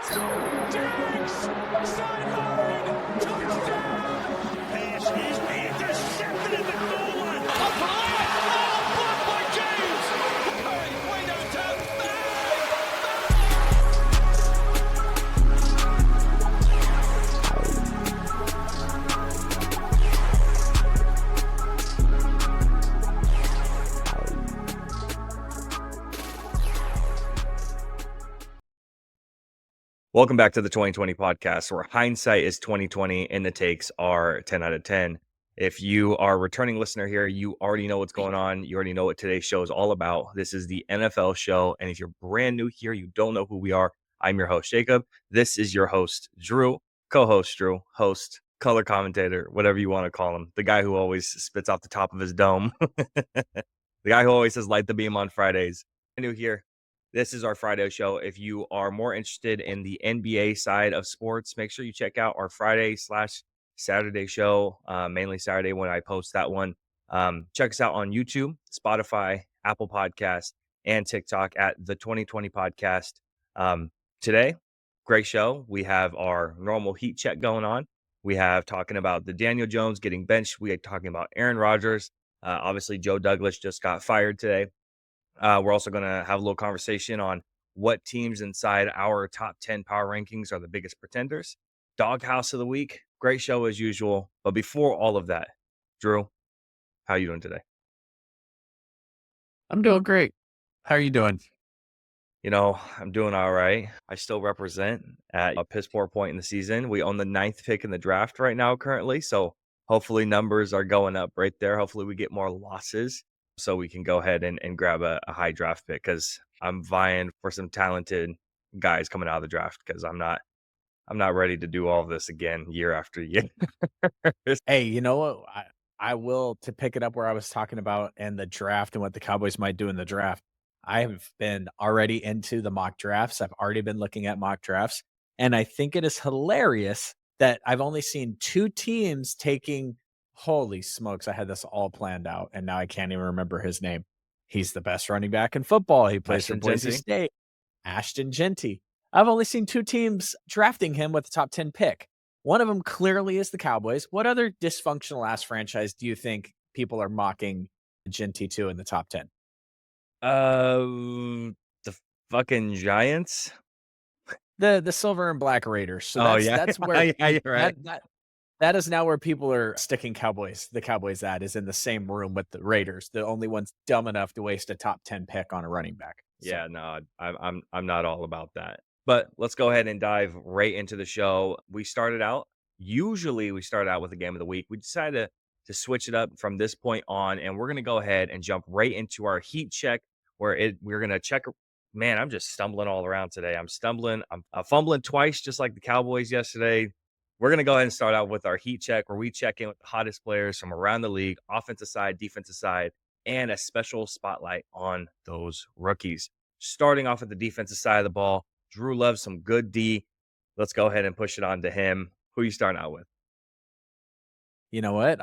Diggs! Sideline! Touchdown! Pass is intercepted in the goal line. Up for the layup! Oh, blocked by James! Curry, way downtown. Welcome back to the 2020 podcast, where hindsight is 2020 and the takes are 10 out of 10. If you are a returning listener here, you already know what's going on. You already know what today's show is all about. This is the NFL show. And if you're brand new here, you don't know who we are. I'm your host, Jacob. This is your host, Drew, co-host Drew, host, color commentator, whatever you want to call him. The guy who always spits off the top of his dome. The guy who always says light the beam on Fridays. New here. This is our Friday show. If you are more interested in the NBA side of sports, make sure you check out our Friday/Saturday show, mainly Saturday when I post that one. Check us out on YouTube, Spotify, Apple Podcasts, and TikTok at the 2020 podcast. Today, great show. We have our normal heat check going on. We have talking about the Daniel Jones getting benched. We are talking about Aaron Rodgers. Obviously, Joe Douglas just got fired today. We're also going to have a little conversation on what teams inside our top 10 power rankings are the biggest pretenders. Doghouse of the week. Great show as usual. But before all of that, Drew, how are you doing today? I'm doing great. How are you doing? You know, I'm doing all right. I still represent at a piss poor point in the season. We own the 9th pick in the draft right now currently. So hopefully numbers are going up right there. Hopefully we get more losses so we can go ahead and grab a high draft pick, because I'm vying for some talented guys coming out of the draft, because I'm not ready to do all of this again year after year. Hey, you know what? I will, to pick it up where I was talking about and the draft and what the Cowboys might do in the draft. I have been already into the mock drafts. I've already been looking at mock drafts. And I think it is hilarious that I've only seen 2 teams taking, holy smokes, I had this all planned out. And now I can't even remember his name. He's the best running back in football. He plays for Ashton Boise Jeanty. State. Ashton Jeanty. I've only seen 2 teams drafting him with the top 10 pick. One of them clearly is the Cowboys. What other dysfunctional ass franchise do you think people are mocking Jeanty to in the top 10? The fucking Giants. The silver and black Raiders. So Oh, that's yeah. that's where Yeah, you're right. that is now where people are sticking Cowboys. The Cowboys at is in the same room with the Raiders. The only ones dumb enough to waste a top 10 pick on a running back. So, Yeah, no, I'm not all about that. But let's go ahead and dive right into the show. Usually we start out with a game of the week. We decided to switch it up from this point on, and we're gonna go ahead and jump right into our heat check, we're gonna check. Man, I'm just stumbling all around today. I'm fumbling twice, just like the Cowboys yesterday. We're gonna go ahead and start out with our heat check, where we check in with the hottest players from around the league, offensive side, defensive side, and a special spotlight on those rookies. Starting off at the defensive side of the ball, Drew loves some good D. Let's go ahead and push it on to him. Who are you starting out with? you know what?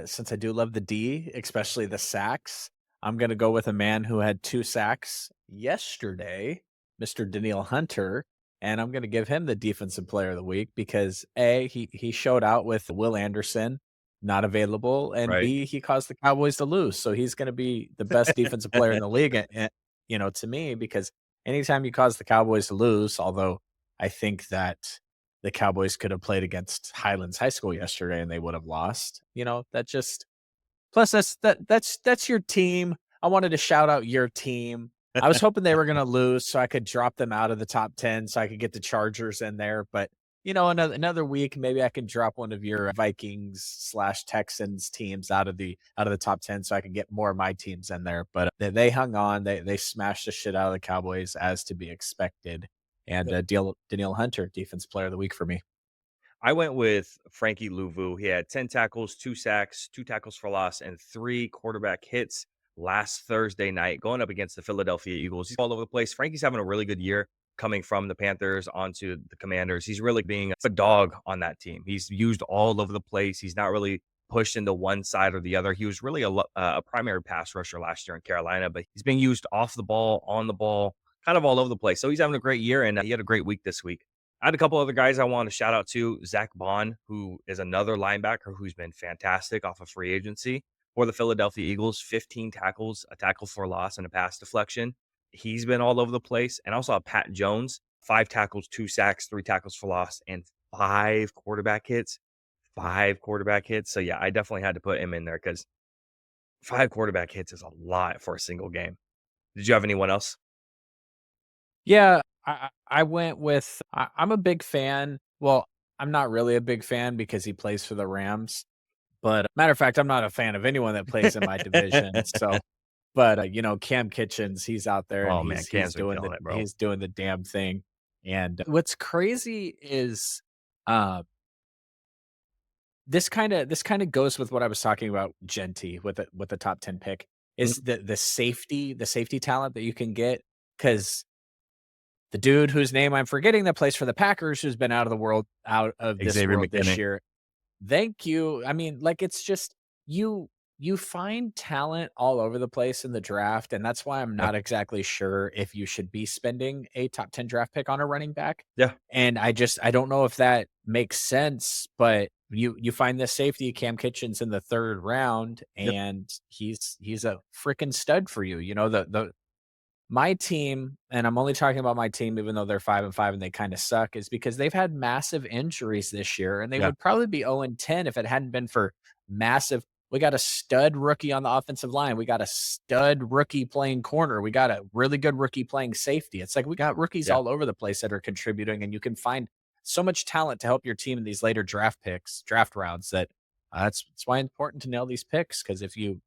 Since I do love the D, especially the sacks, I'm gonna go with a man who had 2 sacks yesterday, Mr. Daniil Hunter, and I'm gonna give him the defensive player of the week because A, he showed out with Will Anderson not available, and Right. B, he caused the Cowboys to lose. So he's gonna be the best defensive player in the league, to me, because anytime you cause the Cowboys to lose, although I think that the Cowboys could have played against Highlands High School yesterday and they would have lost. That just plus that's your team. I wanted to shout out your team. I was hoping they were going to lose so I could drop them out of the top 10 so I could get the Chargers in there, but another week maybe I can drop one of your Vikings/Texans teams out of the top 10 so I can get more of my teams in there, but they hung on. They smashed the shit out of the Cowboys as to be expected. And Daniil Hunter, defense player of the week for me. I went with Frankie Louvu. He had 10 tackles, 2 sacks, 2 tackles for loss, and 3 quarterback hits last Thursday night going up against the Philadelphia Eagles. He's all over the place. Frankie's having a really good year coming from the Panthers onto the Commanders. He's really being a dog on that team. He's used all over the place. He's not really pushed into one side or the other. He was really a primary pass rusher last year in Carolina, but he's being used off the ball, on the ball, kind of all over the place. So he's having a great year, and he had a great week this week. I had a couple other guys I want to shout out to. Zach Bond, who is another linebacker who's been fantastic off of free agency for the Philadelphia Eagles. 15 tackles, a tackle for loss, and a pass deflection. He's been all over the place. And also Pat Jones, 5 tackles, 2 sacks, 3 tackles for loss, and 5 quarterback hits. 5 quarterback hits. So yeah, I definitely had to put him in there because 5 quarterback hits is a lot for a single game. Did you have anyone else? Yeah, I went with I'm a big fan. Well, I'm not really a big fan because he plays for the Rams. But matter of fact, I'm not a fan of anyone that plays in my division. So, but Cam Kitchens, he's out there and Oh man, he's Cam's been doing killing it, bro. he's doing the damn thing. And what's crazy is uh this kind of goes with what I was talking about Genty with the top 10 pick is Mhm. the safety talent that you can get because the dude whose name I'm forgetting that plays for the Packers, who's been out of this Xavier world this McKinney. year. Thank you. I mean, like, it's just you find talent all over the place in the draft, and that's why I'm Yeah. not exactly sure if you should be spending a top 10 draft pick on a running back. Yeah. And I don't know if that makes sense, but you find this safety Cam Kitchens in the 3rd round, Yep. and he's a freaking stud for you. You know, the my team, and I'm only talking about my team, even though they're 5-5 and they kind of suck, is because they've had massive injuries this year, and they Yeah. would probably be 0-10 if it hadn't been for massive. We got a stud rookie on the offensive line. We got a stud rookie playing corner. We got a really good rookie playing safety. It's like we got rookies Yeah. all over the place that are contributing, and you can find so much talent to help your team in these later draft rounds. That's why it's important to nail these picks because if you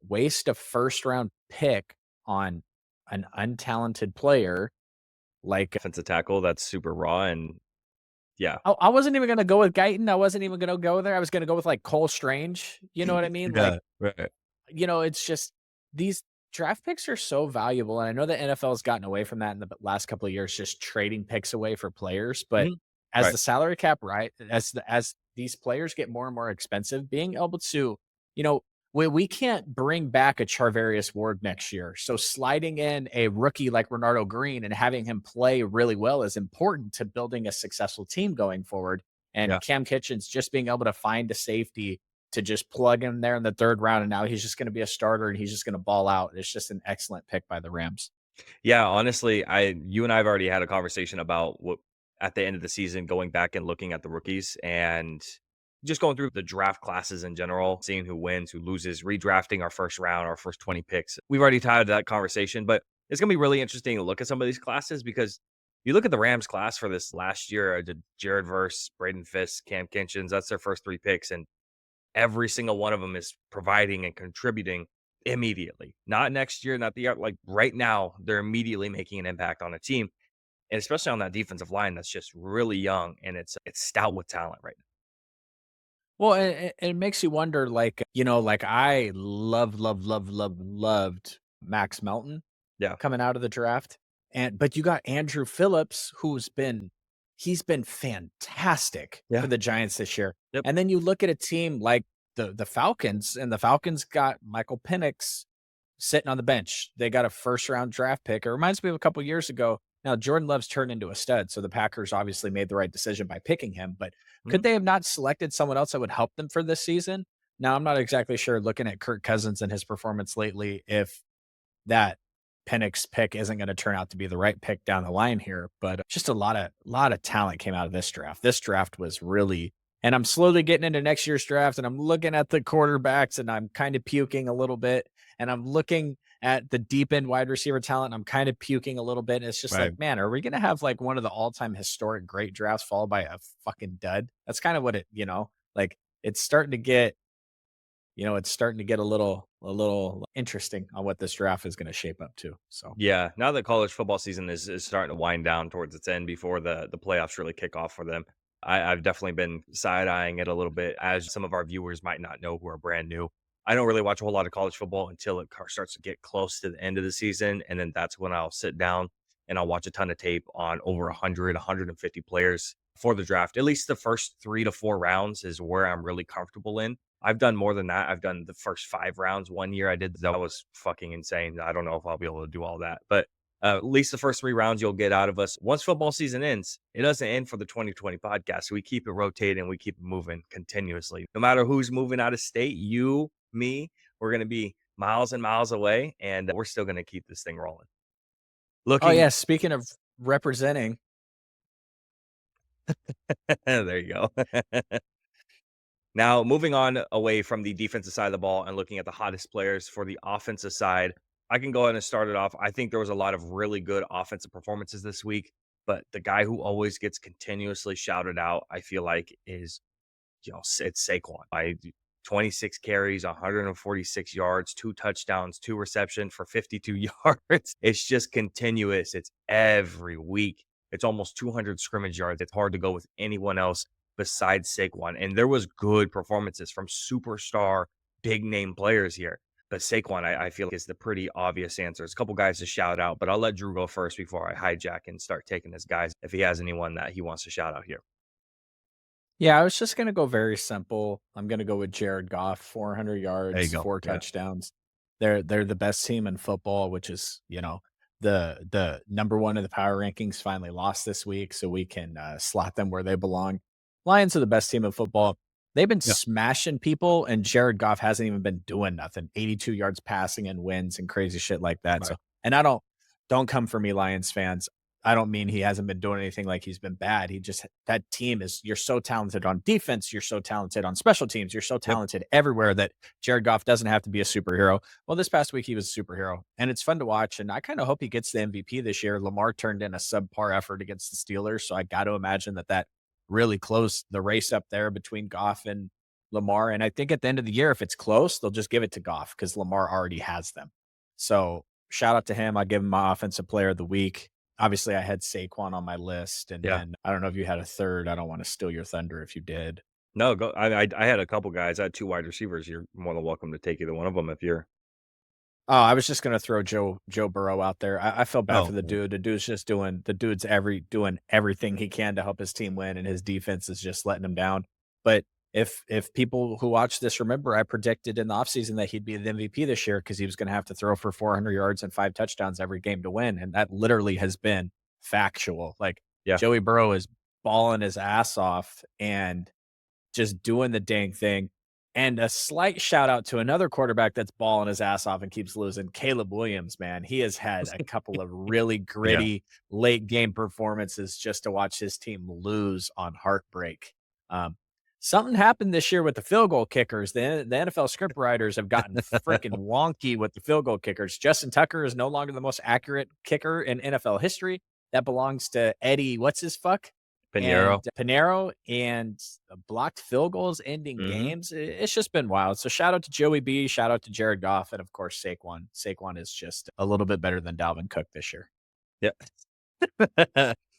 waste a first round pick on an untalented player like Offensive tackle that's super raw and yeah. I wasn't even gonna go with Guyton. I wasn't even gonna go there. I was gonna go with like Cole Strange. You know what I mean? Like, Yeah, right. it's just these draft picks are so valuable. And I know the NFL has gotten away from that in the last couple of years, just trading picks away for players. But Mhm. as Right. the salary cap, right, as these players get more and more expensive, being able to, you know, we can't bring back a Charvarius Ward next year. So sliding in a rookie like Renardo Green and having him play really well is important to building a successful team going forward. Yeah. And Cam Kitchens just being able to find a safety to just plug him there in the 3rd round, and now he's just going to be a starter and he's just going to ball out. It's just an excellent pick by the Rams. Yeah, honestly, you and I have already had a conversation about what at the end of the season, going back and looking at the rookies and just going through the draft classes in general, seeing who wins, who loses, redrafting our first round, our first 20 picks. We've already tied that conversation, but it's gonna be really interesting to look at some of these classes because you look at the Rams class for this last year, did Jared Verse, Braden Fisk, Cam Kinchens, that's their first 3 picks, and every single one of them is providing and contributing immediately. Not next year, not the year, like right now, they're immediately making an impact on a team, and especially on that defensive line that's just really young and it's stout with talent right now. Well, it makes you wonder, like, like I loved Max Melton Yeah. coming out of the draft. But you got Andrew Phillips, he's been fantastic Yeah. for the Giants this year. Yep. And then you look at a team like the Falcons, and the Falcons got Michael Penix sitting on the bench. They got a first round draft pick. It reminds me of a couple years ago. Now, Jordan Love's turned into a stud, so the Packers obviously made the right decision by picking him. But could Mhm. they have not selected someone else that would help them for this season? Now, I'm not exactly sure looking at Kirk Cousins and his performance lately if that Penix pick isn't going to turn out to be the right pick down the line here, but just a lot of talent came out of this draft. This draft was really, and I'm slowly getting into next year's draft, and I'm looking at the quarterbacks, and I'm kind of puking a little bit, and I'm looking at the deep end wide receiver talent, and I'm kind of puking a little bit. And it's just Right. like, man, are we going to have like one of the all time historic great drafts followed by a fucking dud? That's kind of what like it's starting to get it's starting to get a little interesting on what this draft is going to shape up to. So, Yeah, now that college football season is starting to wind down towards its end before the playoffs really kick off for them, I've definitely been side eyeing it a little bit. As some of our viewers might not know who are brand new, I don't really watch a whole lot of college football until it starts to get close to the end of the season, and then that's when I'll sit down and I'll watch a ton of tape on over 100, 150 players for the draft. At least the first 3 to 4 rounds is where I'm really comfortable in. I've done more than that. I've done the first 5 rounds. One year I did that was fucking insane. I don't know if I'll be able to do all that, but At least the first 3 rounds you'll get out of us. Once football season ends, it doesn't end for the 2020 podcast. So we keep it rotating, we keep it moving continuously. No matter who's moving out of state, you, me, we're going to be miles and miles away, and we're still going to keep this thing rolling. Oh, Looking, yeah, speaking of representing. there you go. Now, moving on away from the defensive side of the ball and looking at the hottest players for the offensive side, I can go ahead and start it off. I think there was a lot of really good offensive performances this week, but the guy who always gets continuously shouted out, I feel like, is it's Saquon. 26 carries, 146 yards, 2 touchdowns, 2 receptions for 52 yards. It's just continuous. It's every week. It's almost 200 scrimmage yards. It's hard to go with anyone else besides Saquon. And there was good performances from superstar, big name players here. But Saquon, I feel like is the pretty obvious answer. There's a couple guys to shout out, but I'll let Drew go first before I hijack and start taking his guys if he has anyone that he wants to shout out here. Yeah, I was just gonna go very simple. I'm gonna go with Jared Goff, 400 There you yards, go. 4 Yeah. touchdowns. They're the best team in football, which is, the number 1 of the power rankings finally lost this week, so we can, slot them where they belong. Lions are the best team in football. They've been Yeah. smashing people, and Jared Goff hasn't even been doing nothing. 82 yards passing and wins and crazy shit like that, Right. so and I don't come for me, Lions fans. I don't mean he hasn't been doing anything like he's been bad. He just that team is you're so talented on defense, you're so talented on special teams, you're so Yep. talented everywhere that Jared Goff doesn't have to be a superhero. Well, this past week he was a superhero, and it's fun to watch. And I kind of hope he gets the MVP this year. Lamar turned in a subpar effort against the Steelers, so I got to imagine that really closed the race up there between Goff and Lamar. And I think at the end of the year, if it's close, they'll just give it to Goff because Lamar already has them. So shout out to him. I give him my offensive player of the week. Obviously, I had Saquon on my list, and Yeah. then I don't know if you had a third. I don't want to steal your thunder if you did. No, go. I had a couple guys. I had 2 wide receivers. You're more than welcome to take either one of them if you're. Oh, I was just gonna throw Joe Burrow out there. I feel bad Oh, for the dude. The dude's doing everything he can to help his team win, and his defense is just letting him down. But if people who watch this remember, I predicted in the offseason that he'd be the MVP this year because he was gonna have to throw for 400 yards and 5 touchdowns every game to win, and that literally has been factual. Like, yeah. Joey Burrow is balling his ass off and just doing the dang thing. And a slight shout out to another quarterback that's balling his ass off and keeps losing, Caleb Williams, man. He has had a couple of really gritty late game performances just to watch his team lose on heartbreak. Something happened this year with the field goal kickers. The NFL script writers have gotten freaking wonky with the field goal kickers. Justin Tucker is no longer the most accurate kicker in NFL history. That belongs to Eddie, what's his fuck? Pinheiro. And Pinheiro, and blocked field goals ending games. It's just been wild. So shout out to Joey B, shout out to Jared Goff, and of course Saquon. Saquon is just a little bit better than Dalvin Cook this year. Yep.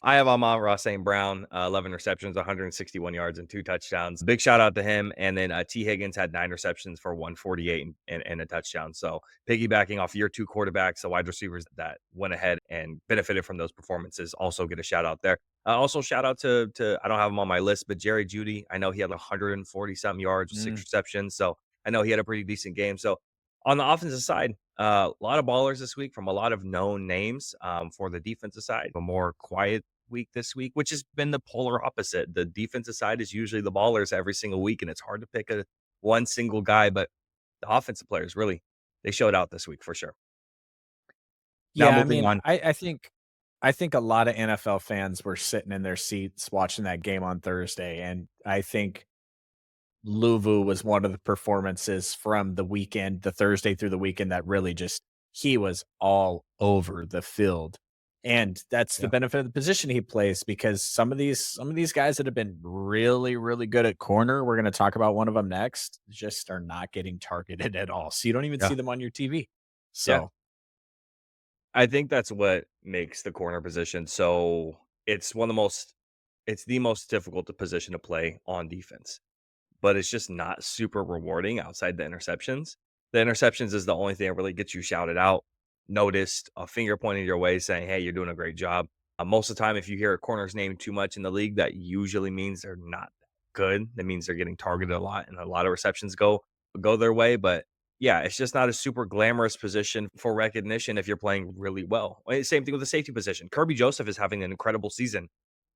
I have Amon-Ra St. Brown, 11 receptions, 161 yards, and 2 touchdowns. Big shout out to him. And then T. Higgins had 9 receptions for 148 and a touchdown. So piggybacking off your 2 quarterbacks, the wide receivers that went ahead and benefited from those performances, also get a shout out there. Also shout out to I don't have him on my list, but Jerry Jeudy. I know he had 140 something yards with 6 receptions. So I know he had a pretty decent game. So on the offensive side, a lot of ballers this week from a lot of known names. For the defensive side, a more quiet week this week, which has been the polar opposite. The defensive side is usually the ballers every single week, and it's hard to pick one single guy, but the offensive players really, they showed out this week for sure. Now Yeah, I moving mean, on. I think a lot of NFL fans were sitting in their seats watching that game on Thursday, and I think Luvu was one of the performances from the weekend, the Thursday through the weekend, that really just he was all over the field. And that's the Yeah. benefit of the position he plays, because some of these guys that have been really, really good at corner, we're going to talk about one of them next, just are not getting targeted at all. So you don't even Yeah. see them on your TV. So Yeah. I think that's what makes the corner position so it's the most difficult position to play on defense, but it's just not super rewarding outside the interceptions. The interceptions is the only thing that really gets you shouted out, noticed, a finger pointed your way saying, hey, you're doing a great job. Most of the time, if you hear a corner's name too much in the league, that usually means they're not good. That means they're getting targeted a lot, and a lot of receptions go their way. But Yeah, it's just not a super glamorous position for recognition if you're playing really well. Same thing with the safety position. Kirby Joseph is having an incredible season,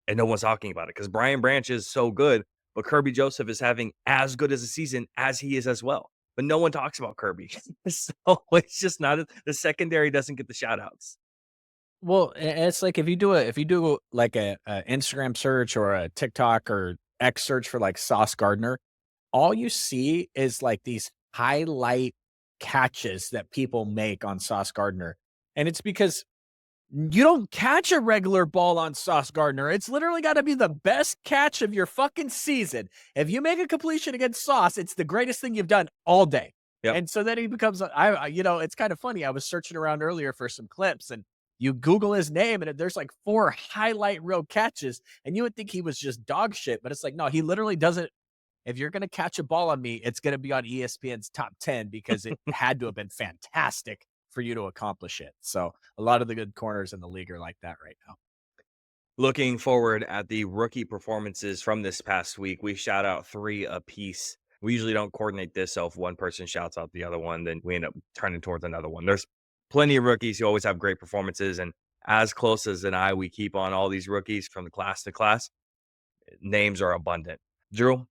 and no one's talking about it because Brian Branch is so good, but Kirby Joseph is having as good as a season as he is as well. But no one talks about Kirby. So it's just not the secondary doesn't get the shout outs. Well, it's like if you do like a Instagram search or a TikTok or X search for like Sauce Gardner, all you see is like these highlight catches that people make on Sauce Gardner. And it's because you don't catch a regular ball on Sauce Gardner. It's literally got to be the best catch of your fucking season. If you make a completion against Sauce, it's the greatest thing you've done all day. Yep. And so then he becomes, it's kind of funny. I was searching around earlier for some clips and you Google his name and there's like 4 highlight reel catches and you would think he was just dog shit, but it's like, no, he literally doesn't. If you're going to catch a ball on me, it's going to be on ESPN's top 10 because it had to have been fantastic for you to accomplish it. So a lot of the good corners in the league are like that right now. Looking forward at the rookie performances from this past week, we shout out 3 apiece. We usually don't coordinate this, so if one person shouts out the other one, then we end up turning towards another one. There's plenty of rookies who always have great performances, and as close as an eye we keep on all these rookies from the class to class, names are abundant. Drew,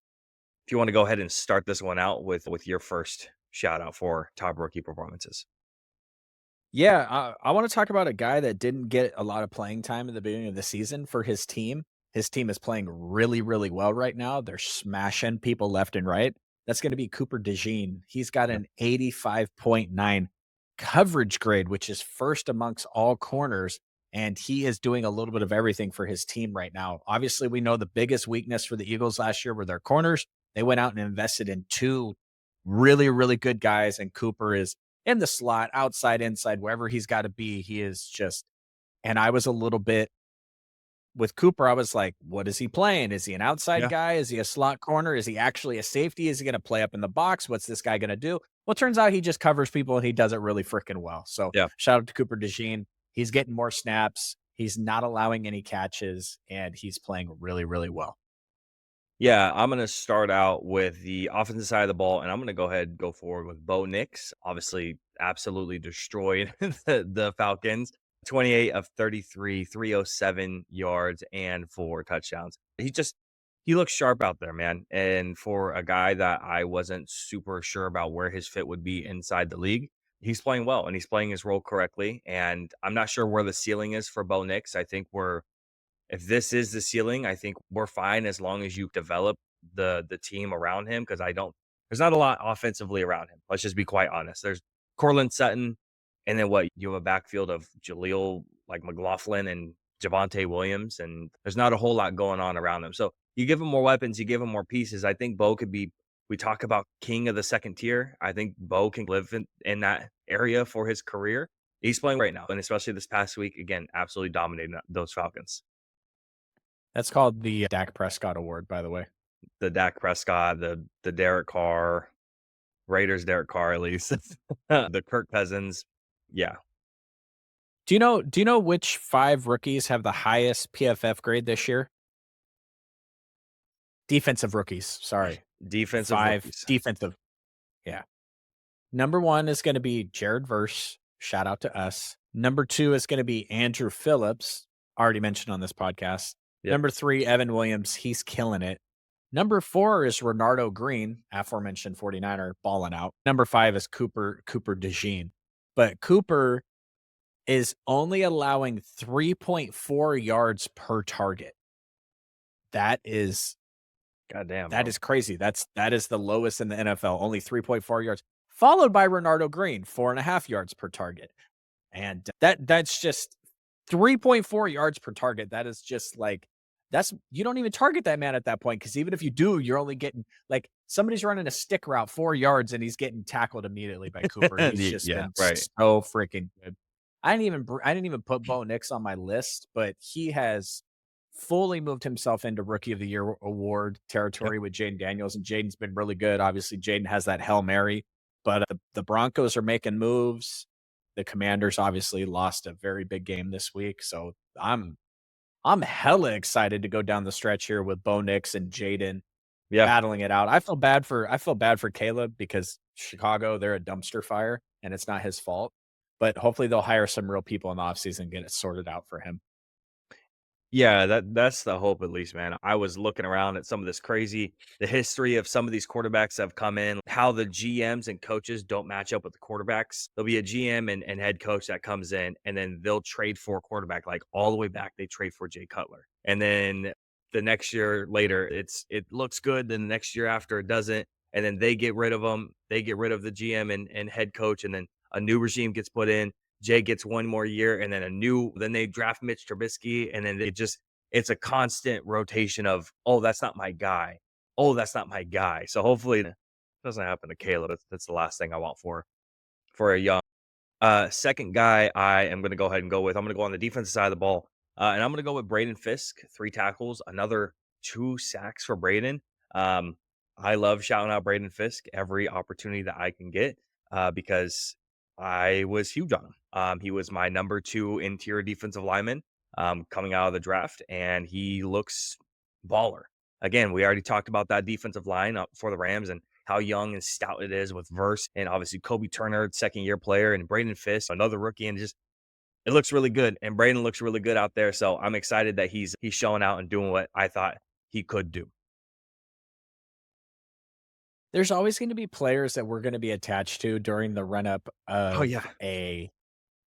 if you want to go ahead and start this one out with your first shout out for top rookie performances. Yeah, I want to talk about a guy that didn't get a lot of playing time at the beginning of the season for his team. His team is playing really, really well right now. They're smashing people left and right. That's going to be Cooper DeJean. He's got an 85.9 coverage grade, which is first amongst all corners. And he is doing a little bit of everything for his team right now. Obviously, we know the biggest weakness for the Eagles last year were their corners. They went out and invested in 2 really, really good guys, and Cooper is in the slot, outside, inside, wherever he's got to be. He is just, and I was a little bit with Cooper. I was like, what is he playing? Is he an outside guy? Is he a slot corner? Is he actually a safety? Is he going to play up in the box? What's this guy going to do? Well, it turns out he just covers people and he does it really freaking well. So shout out to Cooper DeJean. He's getting more snaps. He's not allowing any catches and he's playing really, really well. Yeah, I'm going to start out with the offensive side of the ball, and I'm going to go ahead and go forward with Bo Nix. Obviously, absolutely destroyed the Falcons. 28 of 33, 307 yards, and 4 touchdowns. He looks sharp out there, man. And for a guy that I wasn't super sure about where his fit would be inside the league, he's playing well, and he's playing his role correctly. And I'm not sure where the ceiling is for Bo Nix. I think if this is the ceiling, I think we're fine as long as you develop the team around him. Because there's not a lot offensively around him. Let's just be quite honest. There's Cortland Sutton, and then you have a backfield of Jaleel, like McLaughlin and Javonte Williams, and there's not a whole lot going on around them. So you give him more weapons, you give him more pieces. I think Bo could be. We talk about king of the second tier. I think Bo can live in that area for his career. He's playing right now, and especially this past week, again, absolutely dominating those Falcons. That's called the Dak Prescott Award, by the way. The Dak Prescott, the Derek Carr, Raiders Derek Carr, at least. The Kirk Cousins. Yeah. Do you know which 5 rookies have the highest PFF grade this year? Defensive rookies, sorry. Defensive 5 rookies. defensive. Yeah. Number 1 is going to be Jared Verse. Shout out to us. Number 2 is going to be Andrew Phillips, already mentioned on this podcast. Yep. Number 3, Evan Williams. He's killing it. Number 4 is Renardo Green, aforementioned 49er, balling out. Number 5 is Cooper DeJean. But Cooper is only allowing 3.4 yards per target. That is goddamn. That is crazy. That is the lowest in the NFL, only 3.4 yards, followed by Renardo Green, 4.5 yards per target. And that's just 3.4 yards per target. That is just like, you don't even target that man at that point. Cause even if you do, you're only getting like somebody's running a stick route 4 yards and he's getting tackled immediately by Cooper. He's just been so freaking good. I didn't even put Bo Nix on my list, but he has fully moved himself into Rookie of the Year award territory with Jaden Daniels, and Jaden's been really good. Obviously, Jaden has that Hail Mary, but the Broncos are making moves. The Commanders obviously lost a very big game this week, so I'm hella excited to go down the stretch here with Bo Nix and Jaden battling it out. I feel bad for Caleb because Chicago, they're a dumpster fire, and it's not his fault. But hopefully they'll hire some real people in the offseason and get it sorted out for him. Yeah, that's the hope at least, man. I was looking around at some of this the history of some of these quarterbacks that have come in, how the GMs and coaches don't match up with the quarterbacks. There'll be a GM and head coach that comes in, and then they'll trade for a quarterback, like all the way back. They trade for Jay Cutler. And then the next year later, it looks good. Then the next year after it doesn't. And then they get rid of them. They get rid of the GM and head coach, and then a new regime gets put in. Jay gets one more year, and then they draft Mitch Trubisky, and then it's a constant rotation of, oh, that's not my guy. Oh, that's not my guy. So hopefully it doesn't happen to Caleb. That's the last thing I want for a young. Second guy I am going to go ahead and go with. I'm going to go on the defensive side of the ball, and I'm going to go with Braden Fisk, 3 tackles, another 2 sacks for Braden. Um, I love shouting out Braden Fisk every opportunity that I can get because I was huge on him. He was my number 2 interior defensive lineman coming out of the draft, and he looks baller. Again, we already talked about that defensive line for the Rams and how young and stout it is with Verse and obviously Kobe Turner, second-year player, and Braden Fisk, another rookie, and just it looks really good. And Braden looks really good out there, so I'm excited that he's showing out and doing what I thought he could do. There's always going to be players that we're going to be attached to during the run up Oh yeah,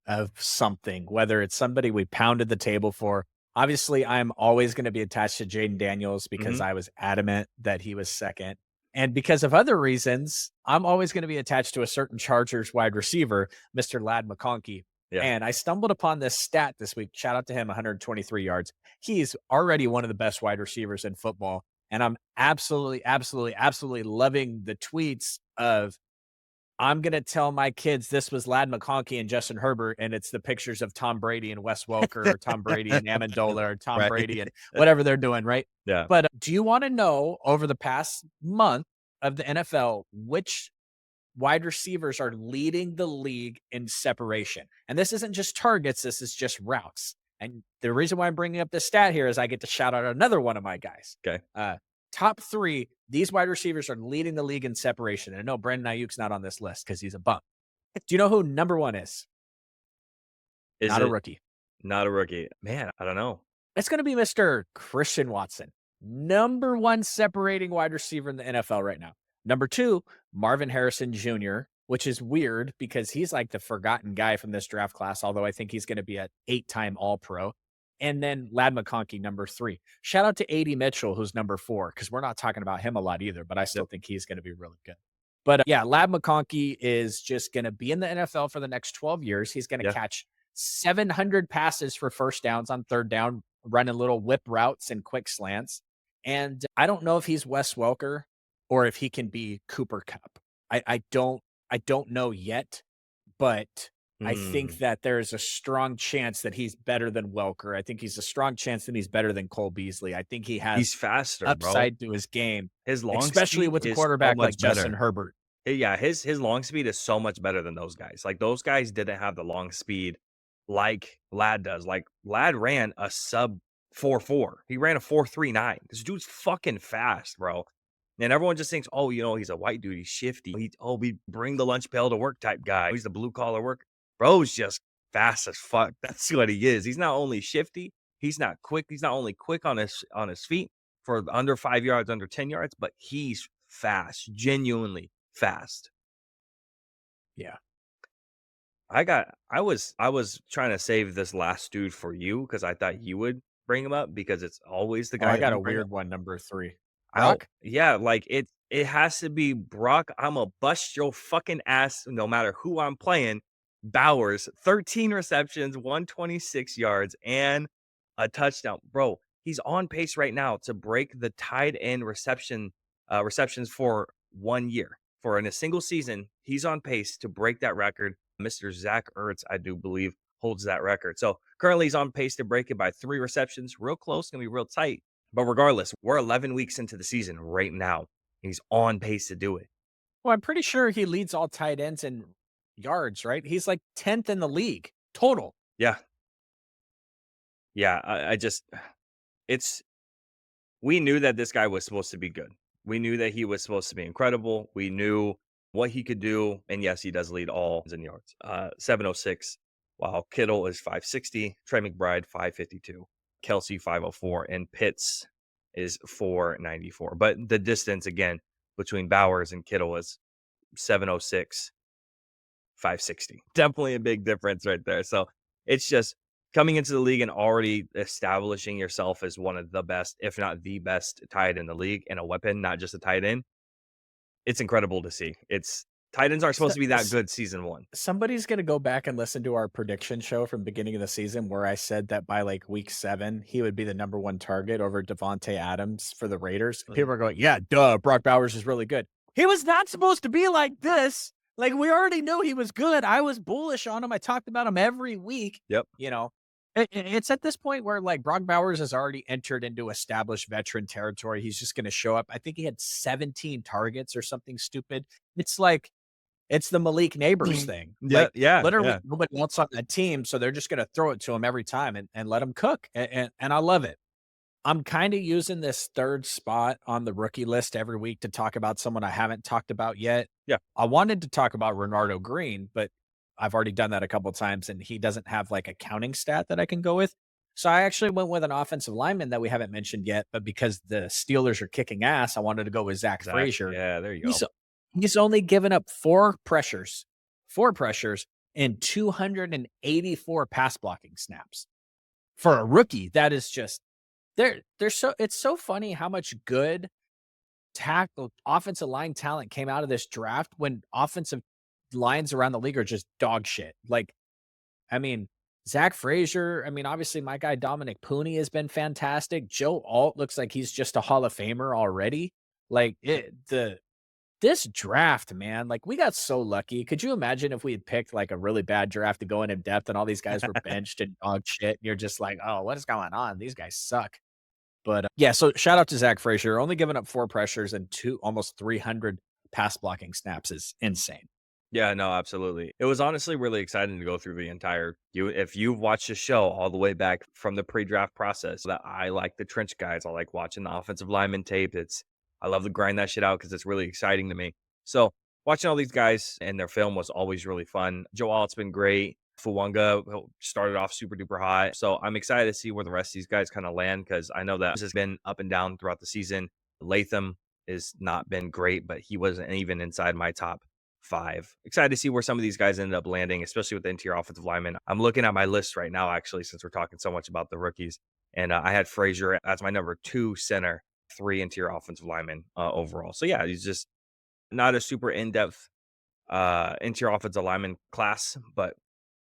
of something, whether it's somebody we pounded the table for. Obviously, I'm always going to be attached to Jaden Daniels because hmm I was adamant that he was second. And because of other reasons, I'm always going to be attached to a certain Chargers wide receiver, Mr. Lad McConkey. yeah. And I stumbled upon this stat this week. Shout out to him, 123 yards. He's already one of the best wide receivers in football. And I'm absolutely, absolutely, absolutely loving the tweets of I'm gonna tell my kids this was Lad McConkey and Justin Herbert, and it's the pictures of Tom Brady and Wes Welker, or Tom Brady and Amendola, or Tom Right. Brady and whatever they're doing, right? Yeah. But do you want to know over the past month of the NFL which wide receivers are leading the league in separation? And this isn't just targets; this is just routes. And the reason why I'm bringing up this stat here is I get to shout out another one of my guys. Okay. Top 3, these wide receivers are leading the league in separation. And no, Brandon Ayuk's not on this list because he's a bum. Do you know who number 1 is? Is Not a it rookie. not a rookie? Man, I don't know. It's going to be Mr. Christian Watson, number 1 separating wide receiver in the NFL right now. Number 2, Marvin Harrison Jr., which is weird because he's like the forgotten guy from this draft class, although I think he's going to be an 8-time All-Pro. And then Lad McConkey, number 3. Shout out to A.D. Mitchell, who's number 4, because we're not talking about him a lot either, but I still Yep. think he's going to be really good. But yeah, Lad McConkey is just going to be in the NFL for the next 12 years. He's going to Yeah. catch 700 passes for first downs on third down, running little whip routes and quick slants. And I don't know if he's Wes Welker or if he can be Cooper Cup. I don't know yet, but I think Mm. that there is a strong chance that he's better than Welker. I think he's a strong chance that he's better than Cole Beasley. I think he He's has faster, bro. upside to his game, His long especially speed with a is so quarterback much like Justin better. Herbert. Yeah, his long speed is so much better than those guys. Like those guys didn't have the long speed like Lad does. Like Lad ran a sub 4.4. He ran a 4.39. This dude's fucking fast, bro. And everyone just thinks, oh, he's a white dude. He's shifty. We bring the lunch pail to work type guy. He's the blue collar worker. Bro's just fast as fuck. That's what he is. He's not only shifty, he's not quick. He's not only quick on his feet for under 5 yards, under 10 yards, but he's fast, genuinely fast. Yeah. I was trying to save this last dude for you because I thought you would bring him up because it's always the Oh, guy I that got you a bring up. weird one, number 3. Oh, Brock? yeah, like it has to be Brock. I'ma bust your fucking ass no matter who I'm playing. Bowers, 13 receptions, 126 yards, and a touchdown. Bro, he's on pace right now to break the tied end receptions for 1 year. For in a single season, he's on pace to break that record. Mr. Zach Ertz, I do believe, holds that record. So currently he's on pace to break it by 3 receptions. Real close, gonna be real tight. But regardless, we're 11 weeks into the season right now. He's on pace to do it. Well, I'm pretty sure he leads all tight ends in yards, right? He's like 10th in the league total. Yeah. Yeah. I just, it's, we knew that this guy was supposed to be good. We knew that he was supposed to be incredible. We knew what he could do. And yes, he does lead all in yards. 706, while Kittle is 560, Trey McBride 552, Kelsey 504, and Pitts is 494. But the distance again between Bowers and Kittle is 706, 560. Definitely a big difference right there. So it's just coming into the league and already establishing yourself as one of the best, if not the best tight end in the league, and a weapon, not just a tight end. It's incredible to see. It's tight ends aren't supposed So, to be that good season one. somebody's gonna go back and listen to our prediction show from beginning of the season where I said that by like week 7, he would be the number 1 target over Devontae Adams for the Raiders. Mhm. People are going, "Yeah, duh, Brock Bowers is really good." He was not supposed to be like this. Like, we already knew he was good. I was bullish on him. I talked about him every week. Yep. You know, it's at this point where like Brock Bowers has already entered into established veteran territory. He's just going to show up. I think he had 17 targets or something stupid. It's like it's the Malik Neighbors thing. Yeah, Like, yeah, literally yeah. nobody else on that team, so they're just gonna throw it to him every time and let him cook, and I love it. I'm kinda using this 3rd spot on the rookie list every week to talk about someone I haven't talked about yet. Yeah. I wanted to talk about Renardo Green, but I've already done that a couple times, and he doesn't have, like, a counting stat that I can go with. So I actually went with an offensive lineman that we haven't mentioned yet, but because the Steelers are kicking ass, I wanted to go with Zach Exactly. Frazier. Yeah, there you go. He's only given up 4 pressures in 284 pass blocking snaps. For a rookie, that is just they're so it's so funny how much good tackle offensive line talent came out of this draft when offensive lines around the league are just dog shit. Like, I mean, Zach Frazier, I mean, obviously my guy Dominic Pooney has been fantastic. Joe Alt looks like he's just a Hall of Famer already. Like this draft, man, like we got so lucky. Could you imagine if we had picked like a really bad draft to go in depth and all these guys were benched and dog shit? And you're just like, oh, what is going on? These guys suck. But yeah, so shout out to Zach Frazier. Only giving up 4 pressures and almost 300 pass blocking snaps is insane. Yeah, no, absolutely. It was honestly really exciting to go through the entire if you've watched the show all the way back from the pre-draft process, that I like the trench guys. I like watching the offensive lineman tape. I love to grind that shit out because it's really exciting to me. So watching all these guys and their film was always really fun. Joe Alt's been great. Fuwanga started off super duper hot. So I'm excited to see where the rest of these guys kind of land because I know that this has been up and down throughout the season. Latham has not been great, but he wasn't even inside my top 5. Excited to see where some of these guys ended up landing, especially with the interior offensive linemen. I'm looking at my list right now, actually, since we're talking so much about the rookies. And I had Frazier as my number 2 center, 3 interior offensive linemen overall. So yeah, he's just not a super in-depth interior offensive lineman class, but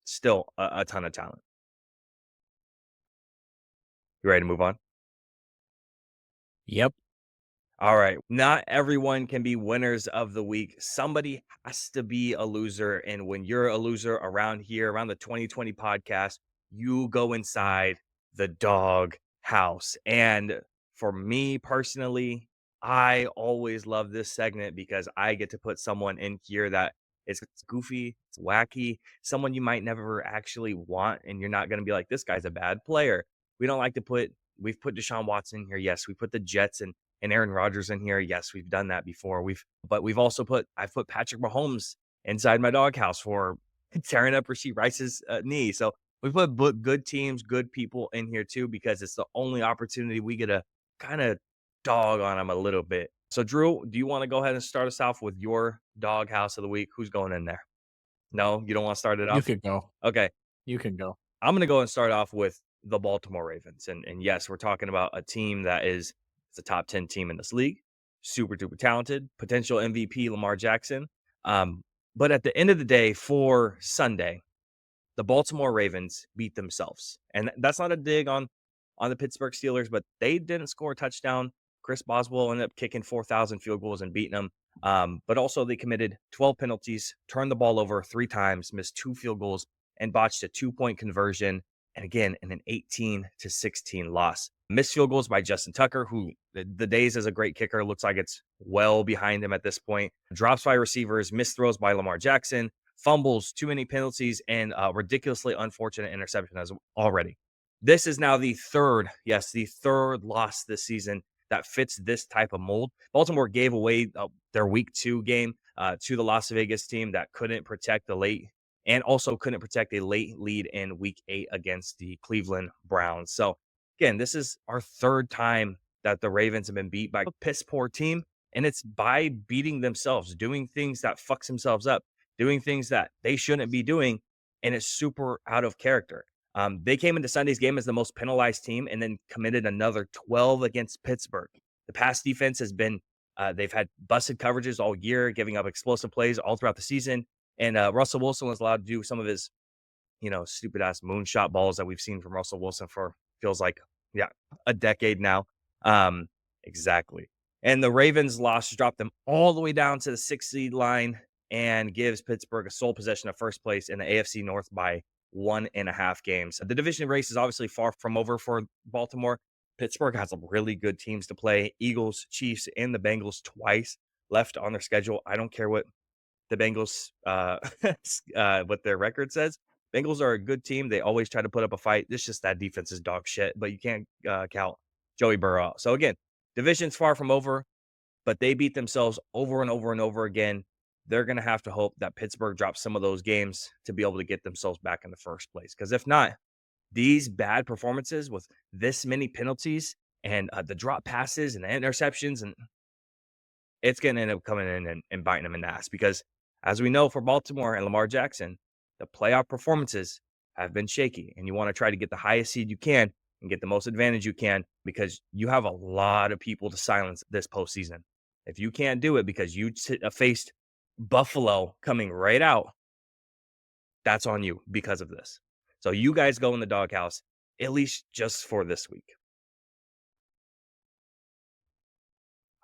still a ton of talent. You ready to move on? Yep. All right. Not everyone can be winners of the week. Somebody has to be a loser. And when you're a loser around here, around the 2020 podcast, you go inside the dog house. And for me personally, I always love this segment because I get to put someone in here that is goofy, it's wacky, someone you might never actually want. And you're not going to be like, this guy's a bad player. We don't like to we've put Deshaun Watson in here. Yes, we put the Jets and Aaron Rodgers in here. Yes, we've done that before. We've also I've put Patrick Mahomes inside my doghouse for tearing up Rasheed Rice's knee. So we put good teams, good people in here too, because it's the only opportunity we get to kind of dog on them a little bit. So Drew, do you want to go ahead and start us off with your doghouse of the week? Who's going in there? No, you don't want to start it You off? can go. Okay. You can go. I'm going to go and start off with the Baltimore Ravens. And yes, we're talking about a team that is the top 10 team in this league, super duper talented, potential MVP Lamar Jackson. But at the end of the day, for Sunday, the Baltimore Ravens beat themselves. And that's not a dig on the Pittsburgh Steelers, but they didn't score a touchdown. Chris Boswell ended up kicking 4,000 field goals and beating them. But also they committed 12 penalties, turned the ball over 3 times, missed 2 field goals, and botched a 2-point conversion. And again, in an 18-16 loss. Missed field goals by Justin Tucker, who the days as a great kicker looks like it's well behind him at this point. Drops by receivers, missed throws by Lamar Jackson, fumbles, too many penalties, and ridiculously unfortunate interception as already. This is now the third loss this season that fits this type of mold. Baltimore gave away their week 2 game to the Las Vegas team that couldn't protect the late and also couldn't protect a late lead in week 8 against the Cleveland Browns. So, again, this is our third time that the Ravens have been beat by a piss poor team. And it's by beating themselves, doing things that fucks themselves up, doing things that they shouldn't be doing. And it's super out of character. They came into Sunday's game as the most penalized team and then committed another 12 against Pittsburgh. The pass defense has been, they've had busted coverages all year, giving up explosive plays all throughout the season. And Russell Wilson was allowed to do some of his, stupid ass moonshot balls that we've seen from Russell Wilson for feels like, a decade now. Exactly. And the Ravens loss dropped them all the way down to the 6th seed line and gives Pittsburgh a sole possession of first place in the AFC North by 1.5 games. The division race is obviously far from over for Baltimore. Pittsburgh has some really good teams to play. Eagles, Chiefs, and the Bengals twice left on their schedule. I don't care what the Bengals, what their record says. Bengals are a good team. They always try to put up a fight. It's just that defense is dog shit, but you can't count Joey Burrow out. So again, division's far from over, but they beat themselves over and over and over again. They're going to have to hope that Pittsburgh drops some of those games to be able to get themselves back in the first place. Because if not, these bad performances with this many penalties and the drop passes and the interceptions, and it's going to end up coming in and biting them in the ass. Because as we know for Baltimore and Lamar Jackson, the playoff performances have been shaky. And you want to try to get the highest seed you can and get the most advantage you can because you have a lot of people to silence this postseason. If you can't do it because you faced Buffalo coming right out, that's on you because of this. So you guys go in the doghouse, at least just for this week.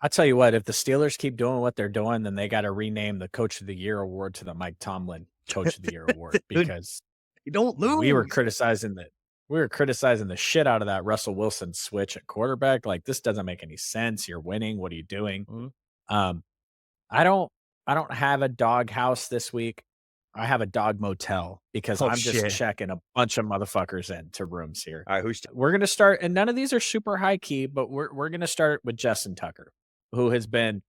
I'll tell you what, if the Steelers keep doing what they're doing, then they got to rename the Coach of the Year award to the Mike Tomlin Coach of the Year award because you don't lose. We were criticizing the shit out of that Russell Wilson switch at quarterback. Like, this doesn't make any sense. You're winning. What are you doing? Mm-hmm. I don't have a dog house this week. I have a dog motel because I'm just checking a bunch of motherfuckers into rooms here. All right, we're going to start, and none of these are super high key, but we're going to start with Justin Tucker, who has been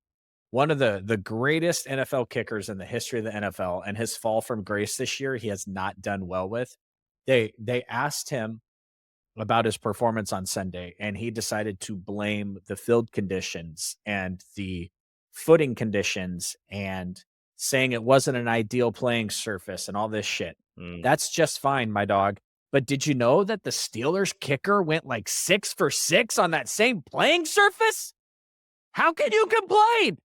one of the greatest NFL kickers in the history of the NFL, and his fall from grace this year, he has not done well with. They asked him about his performance on Sunday, and he decided to blame the field conditions and the footing conditions and saying it wasn't an ideal playing surface and all this shit. That's just fine, my dog. But did you know that the Steelers kicker went like 6 for 6 on that same playing surface? How can you complain?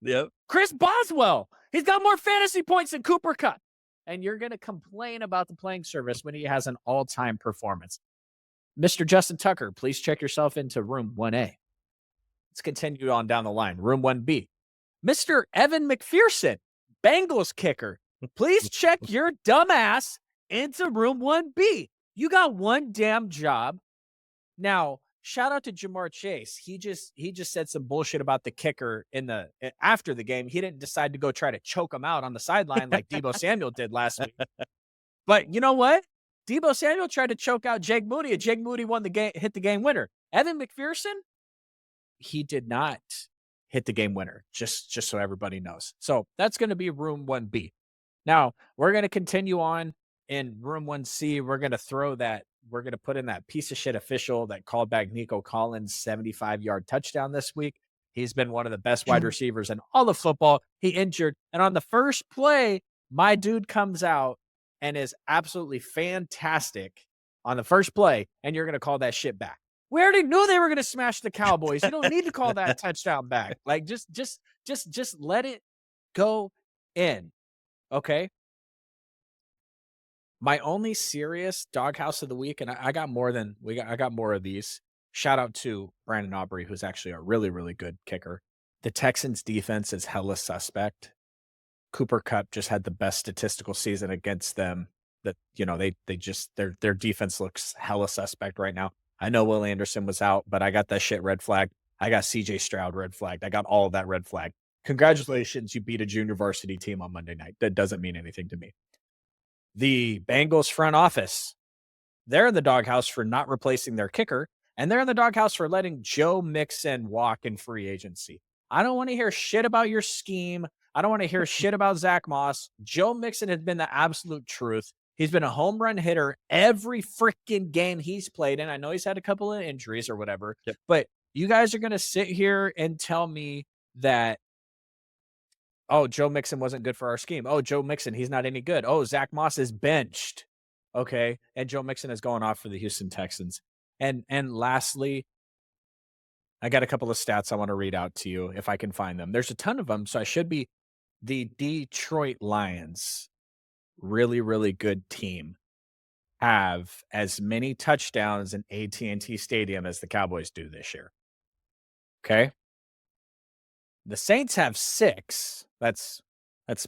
Yep. Chris Boswell, he's got more fantasy points than Cooper Kupp. And you're going to complain about the playing surface when he has an all-time performance. Mr. Justin Tucker, please check yourself into room 1A. Let's continue on down the line. Room 1B. Mr. Evan McPherson, Bengals kicker, please check your dumb ass into room 1B. You got one damn job. Now, shout out to Jamar Chase. He just said some bullshit about the kicker after the game. He didn't decide to go try to choke him out on the sideline like Deebo Samuel did last week. But you know what? Deebo Samuel tried to choke out Jake Moody, and Jake Moody won the game, hit the game winner. Evan McPherson, he did not hit the game winner, just so everybody knows. So that's going to be room 1B. Now, we're going to continue on in room 1C. We're going to put in that piece of shit official that called back Nico Collins' 75-yard touchdown this week. He's been one of the best wide receivers in all of football. He injured. And on the first play, my dude comes out and is absolutely fantastic on the first play. And you're going to call that shit back. We already knew they were going to smash the Cowboys. You don't need to call that touchdown back. Like, just let it go in. Okay. My only serious doghouse of the week, and I got more of these. Shout out to Brandon Aubrey, who's actually a really, really good kicker. The Texans defense is hella suspect. Cooper Kupp just had the best statistical season against them. That, their defense looks hella suspect right now. I know Will Anderson was out, but I got that shit red flagged. I got CJ Stroud red flagged. I got all of that red flagged. Congratulations, you beat a junior varsity team on Monday night. That doesn't mean anything to me. The Bengals front office, they're in the doghouse for not replacing their kicker, and they're in the doghouse for letting Joe Mixon walk in free agency. I don't want to hear shit about your scheme. I don't want to hear shit about Zach Moss. Joe Mixon has been the absolute truth. He's been a home run hitter every freaking game he's played. And I know he's had a couple of injuries or whatever, Yep. but you guys are going to sit here and tell me that, oh, Joe Mixon wasn't good for our scheme. Oh, Joe Mixon, he's not any good. Oh, Zach Moss is benched. Okay. And Joe Mixon is going off for the Houston Texans. And lastly, I got a couple of stats I want to read out to you if I can find them. There's a ton of them, so I should be the Detroit Lions, really, really good team, have as many touchdowns in AT&T Stadium as the Cowboys do this year. Okay? The Saints have 6. That's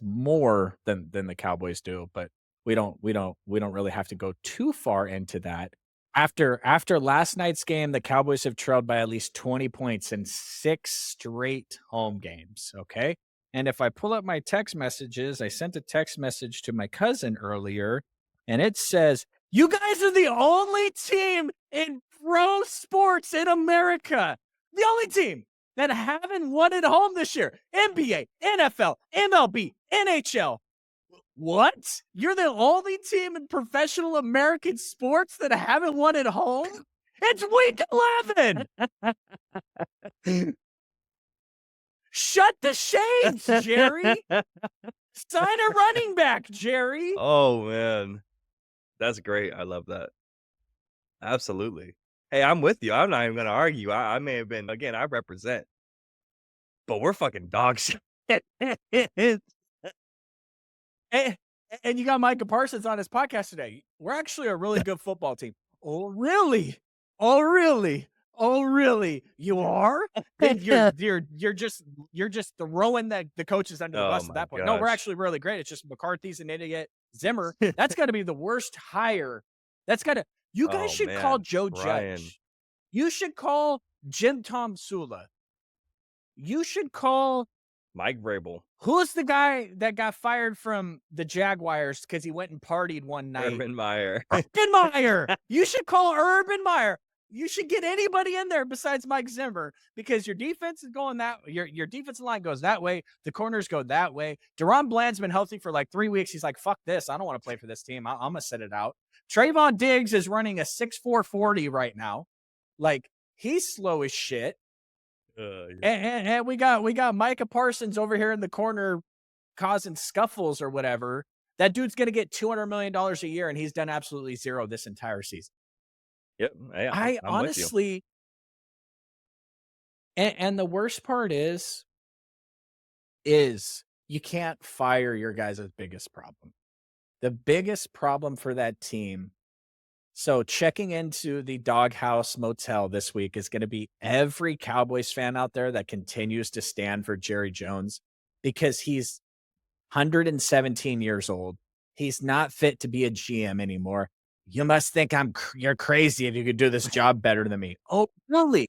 more than the Cowboys do, but we don't really have to go too far into that. After last night's game, the Cowboys have trailed by at least 20 points in 6 straight home games, okay? And if I pull up my text messages, I sent a text message to my cousin earlier, and it says, "You guys are the only team in pro sports in America, the only team that haven't won at home this year. NBA, NFL, MLB, NHL. What? You're the only team in professional American sports that haven't won at home? It's week 11. Shut the shades, Jerry. Sign a running back, Jerry. Oh, man. That's great. I love that. Absolutely. Hey, I'm with you. I'm not even going to argue. I may have been, again, I represent. But we're fucking dog shit. And you got Micah Parsons on his podcast today. We're actually a really good football team. Oh, really? Oh, really? Oh, really? You are? Then you're just throwing the coaches under the bus at that point. No, we're gosh. actually really great. It's just McCarthy's an idiot. Zimmer, that's got to be the worst hire. That's got to. You guys Oh, should call man. Joe Ryan. Judge. You should call Jim Tom Sula. You should call Mike Vrabel. who's the guy that got fired from the Jaguars because he went and partied one night? Urban Meyer. Urban Meyer. You should call Urban Meyer. You should get anybody in there besides Mike Zimmer because your defense is going that your defensive line goes that way. The corners go that way. Deron Bland's been healthy for like 3 weeks. He's like, fuck this. I don't want to play for this team. I'm going to sit it out. Trayvon Diggs is running a 6.4 40 right now. Like, he's slow as shit. And we got Micah Parsons over here in the corner causing scuffles or whatever. That dude's going to get $200 million a year, and he's done absolutely zero this entire season. Yep. Yeah, I I'm with you. honestly, and the worst part is you can't fire your guys' biggest problem. The biggest problem for that team. So checking into the Doghouse Motel this week is going to be every Cowboys fan out there that continues to stand for Jerry Jones because he's 117 years old. He's not fit to be a GM anymore. You must think you're crazy if you could do this job better than me. Oh, really?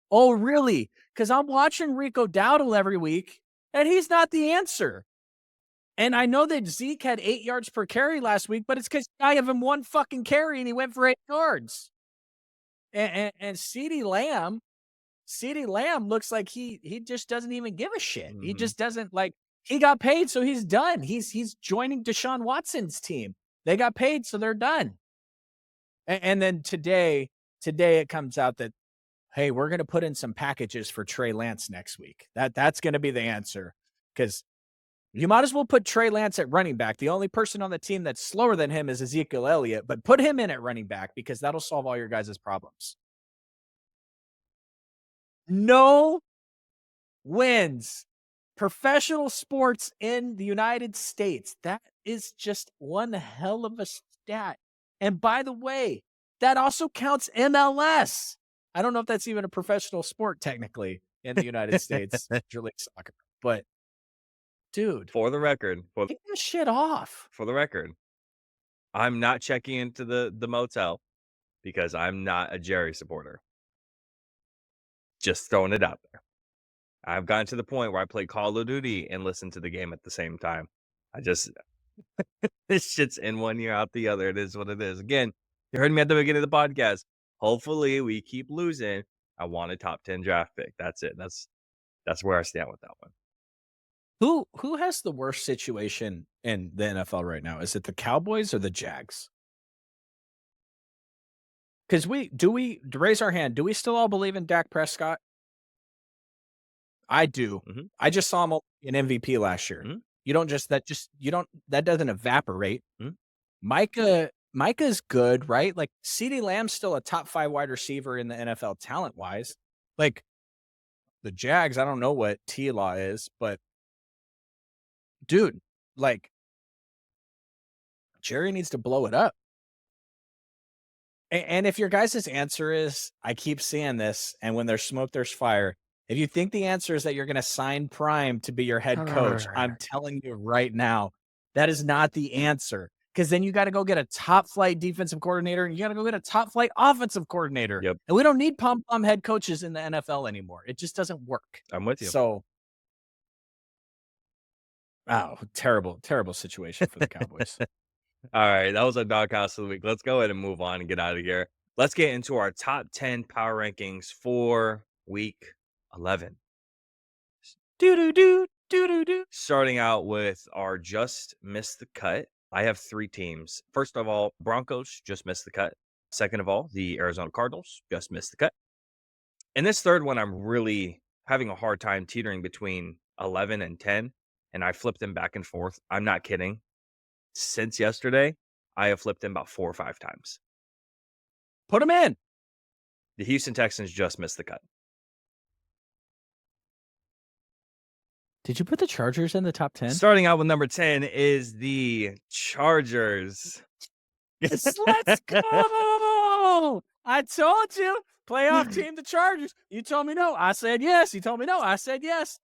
Oh, really? Because I'm watching Rico Dowdle every week, and he's not the answer. And I know that Zeke had 8 yards per carry last week, but it's because I have him 1 fucking carry, and he went for 8 yards. And CeeDee Lamb looks like he just doesn't even give a shit. Mm-hmm. He just doesn't like. He got paid, so he's done. He's joining Deshaun Watson's team. They got paid, so they're done. And then today it comes out that, hey, we're going to put in some packages for Trey Lance next week. That's going to be the answer because you might as well put Trey Lance at running back. The only person on the team that's slower than him is Ezekiel Elliott, but put him in at running back because that'll solve all your guys' problems. No wins. Professional sports in the United States. That is just one hell of a stat. And by the way, that also counts MLS. I don't know if that's even a professional sport technically in the United States, Major League Soccer. But, dude. For the record. Take this shit off. For the record. I'm not checking into the motel because I'm not a Jerry supporter. Just throwing it out there. I've gotten to the point where I play Call of Duty and listen to the game at the same time. This shit's in one ear, out the other. It is what it is. Again, you heard me at the beginning of the podcast. Hopefully we keep losing. I want a top 10 draft pick. That's it. That's where I stand with that one. Who has the worst situation in the NFL right now? Is it the Cowboys or the Jags? Because to raise our hand, do we still all believe in Dak Prescott? I do. Mhm, I just saw him an MVP last year. mhm, You don't just you don't that doesn't evaporate. mhm. Micah's good, right? Like CeeDee Lamb's still a top 5 wide receiver in the NFL talent wise. Like the Jags, I don't know what T-Law is, but dude, like Jerry needs to blow it up. And if your guys' answer is, I keep seeing this, and when there's smoke, there's fire. If you think the answer is that you're going to sign Prime to be your head coach, I'm telling you right now, that is not the answer. Because then you got to go get a top flight defensive coordinator and you got to go get a top flight offensive coordinator. Yep, And we don't need pom pom head coaches in the NFL anymore. It just doesn't work. I'm with you. So, terrible, terrible situation for the Cowboys. All right, that was our doghouse of the week. Let's go ahead and move on and get out of here. Let's get into our top 10 power rankings for week 11. Do do do do do do. Starting out with our just missed the cut. I have 3 teams. First of all, Broncos just missed the cut. Second of all, the Arizona Cardinals just missed the cut. And this third one, I'm really having a hard time teetering between 11 and 10, and I flipped them back and forth. I'm not kidding. Since yesterday, I have flipped them about 4 or 5 times. Put them in. The Houston Texans just missed the cut. Did you put the Chargers in the top 10? Starting out with number 10 is the Chargers. Yes, let's go. I told you. Playoff team, the Chargers. You told me no. I said yes. You told me no. I said yes.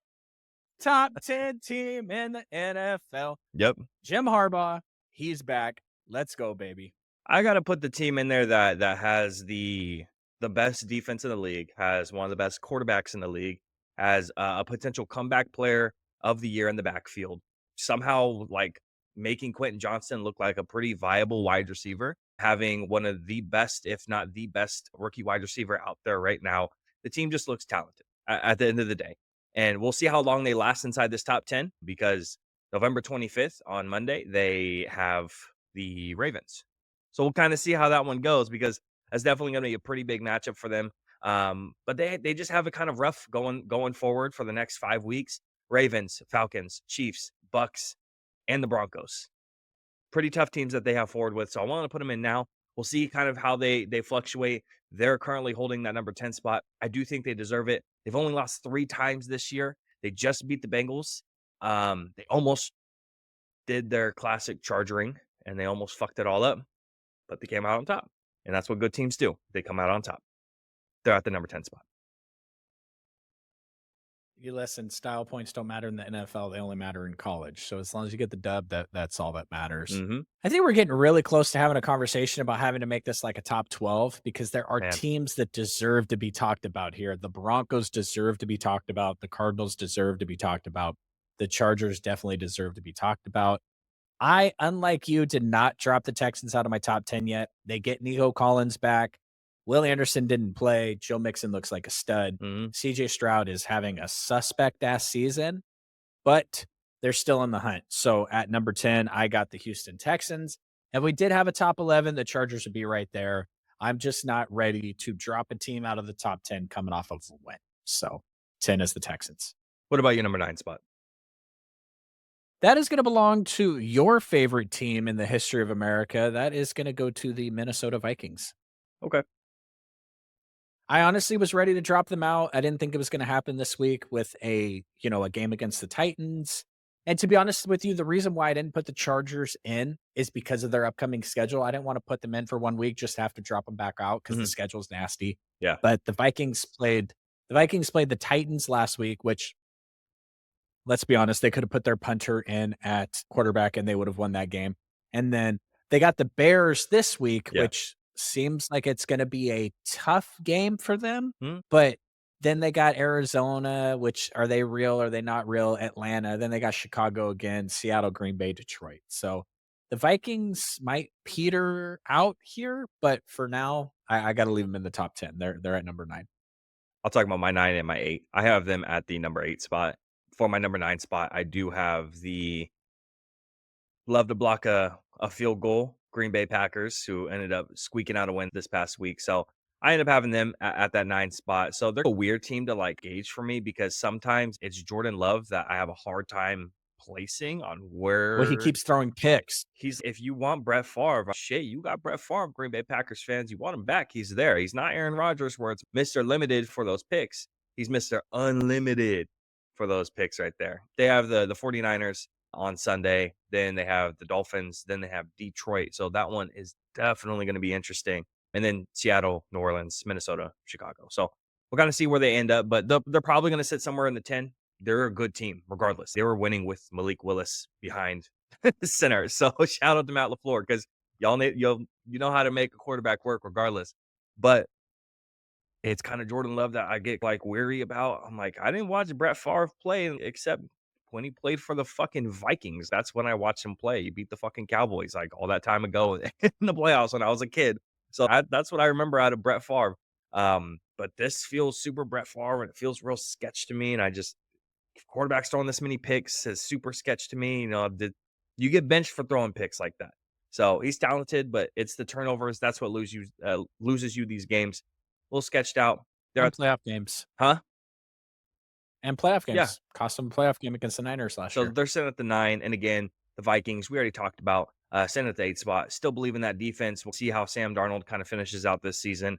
Top 10 team in the NFL. Yep. Jim Harbaugh, he's back. Let's go, baby. I got to put the team in there that has the best defense in the league, has one of the best quarterbacks in the league, has a potential comeback player of the year in the backfield. Somehow, like making Quentin Johnston look like a pretty viable wide receiver, having one of the best, if not the best, rookie wide receiver out there right now. The team just looks talented at the end of the day. And we'll see how long they last inside this top 10 because November 25th on Monday, they have the Ravens. So we'll kind of see how that one goes because that's definitely going to be a pretty big matchup for them. But they just have it kind of rough going forward for the next 5 weeks. Ravens, Falcons, Chiefs, Bucks, and the Broncos. Pretty tough teams that they have forward with. So I want to put them in now. We'll see kind of how they fluctuate. They're currently holding that number 10 spot. I do think they deserve it. They've only lost 3 times this year. They just beat the Bengals. They almost did their classic chargering and they almost fucked it all up, but they came out on top. And that's what good teams do. They come out on top. They're at the number 10 spot. You listen, style points don't matter in the NFL. They only matter in college. So as long as you get the dub, that's all that matters. Mm-hmm. I think we're getting really close to having a conversation about having to make this like a top 12 because there are teams that deserve to be talked about here. The Broncos deserve to be talked about. The Cardinals deserve to be talked about. The Chargers definitely deserve to be talked about. I, unlike you, did not drop the Texans out of my top 10 yet. They get Nico Collins back. Will Anderson didn't play. Joe Mixon looks like a stud. Mm-hmm. CJ Stroud is having a suspect-ass season, but they're still in the hunt. So at number 10, I got the Houston Texans. If we did have a top 11, the Chargers would be right there. I'm just not ready to drop a team out of the top 10 coming off of a win. So 10 is the Texans. What about your number 9 spot? That is going to belong to your favorite team in the history of America. That is going to go to the Minnesota Vikings. Okay. I honestly was ready to drop them out. I didn't think it was going to happen this week with a game against the Titans. And to be honest with you, the reason why I didn't put the Chargers in is because of their upcoming schedule. I didn't want to put them in for 1 week, just have to drop them back out because the schedule's nasty. Yeah. But the Vikings played the Titans last week, which, let's be honest, they could have put their punter in at quarterback and they would have won that game. And then they got the Bears this week, which seems like it's going to be a tough game for them. But then they got Arizona, which are they real? Are they not real? Atlanta. Then they got Chicago again, Seattle, Green Bay, Detroit. So the Vikings might peter out here, but for now, I got to leave them in the top 10. They're at number 9. I'll talk about my 9 and my 8. I have them at the number 8 spot. for my number 9 spot, I do have the love to block a field goal Green Bay Packers, who ended up squeaking out a win this past week. So I ended up having them at that 9 spot. So they're a weird team to like gauge for me because sometimes it's Jordan Love that I have a hard time placing on Well, he where keeps throwing picks. he's. If you want Brett Favre, shit, you got Brett Favre, Green Bay Packers fans. You want him back. He's there. He's not Aaron Rodgers where it's Mr. Limited for those picks. He's Mr. Unlimited for those picks right there. They have the 49ers on Sunday. Then they have the Dolphins. Then they have Detroit. So that one is definitely going to be interesting. And then Seattle, New Orleans, Minnesota, Chicago. So we're going to see where they end up, but they're probably going to sit somewhere in the 10. They're a good team, regardless. They were winning with Malik Willis behind the center. So shout out to Matt LaFleur because you know how to make a quarterback work regardless. But it's kind of Jordan Love that I get like weary about. I'm like, I didn't watch Brett Favre play except when he played for the fucking Vikings. That's when I watched him play. He beat the fucking Cowboys like all that time ago in the playoffs when I was a kid. So that's what I remember out of Brett Favre. But this feels super Brett Favre and it feels real sketch to me. And I just quarterbacks throwing this many picks is super sketch to me. You get benched for throwing picks like that. So he's talented, but it's the turnovers. That's what loses you these games. A little sketched out. And playoff games. Huh? And playoff games. Yeah. Cost them a playoff game against the Niners last So year. they're sitting at the 9. And again, the Vikings, we already talked about, sitting at the 8 spot. Still believe in that defense. We'll see how Sam Darnold kind of finishes out this season.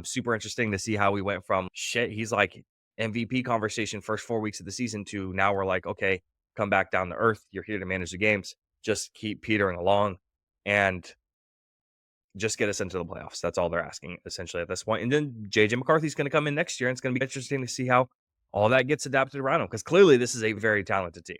Super interesting to see how we went from shit. He's like MVP conversation first 4 weeks of the season to now we're like, okay, come back down to earth. You're here to manage the games. Just keep petering along and just get us into the playoffs. That's all they're asking essentially at this point. And then JJ McCarthy's going to come in next year. And it's going to be interesting to see how all that gets adapted around him because clearly this is a very talented team.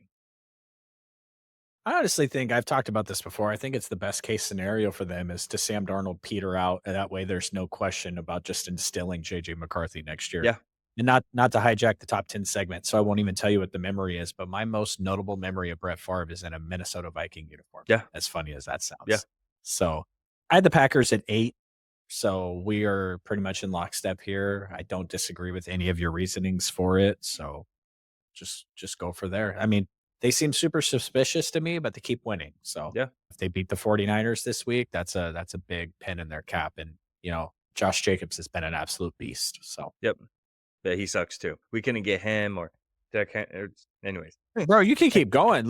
I honestly think I've talked about this before. I think it's the best case scenario for them is to Sam Darnold peter out. And that way there's no question about just instilling JJ McCarthy next year. Yeah. And not to hijack the top 10 segment. So I won't even tell you what the memory is, but my most notable memory of Brett Favre is in a Minnesota Viking uniform. Yeah. As funny as that sounds. Yeah. So I had the Packers at 8. So we are pretty much in lockstep here. I don't disagree with any of your reasonings for it. So just go for there. I mean, they seem super suspicious to me, but they keep winning. So Yeah. if they beat the 49ers this week, that's a big pin in their cap. And, Josh Jacobs has been an absolute beast. So, Yep. But he sucks too. We couldn't get him or anyways. bro, you can keep going.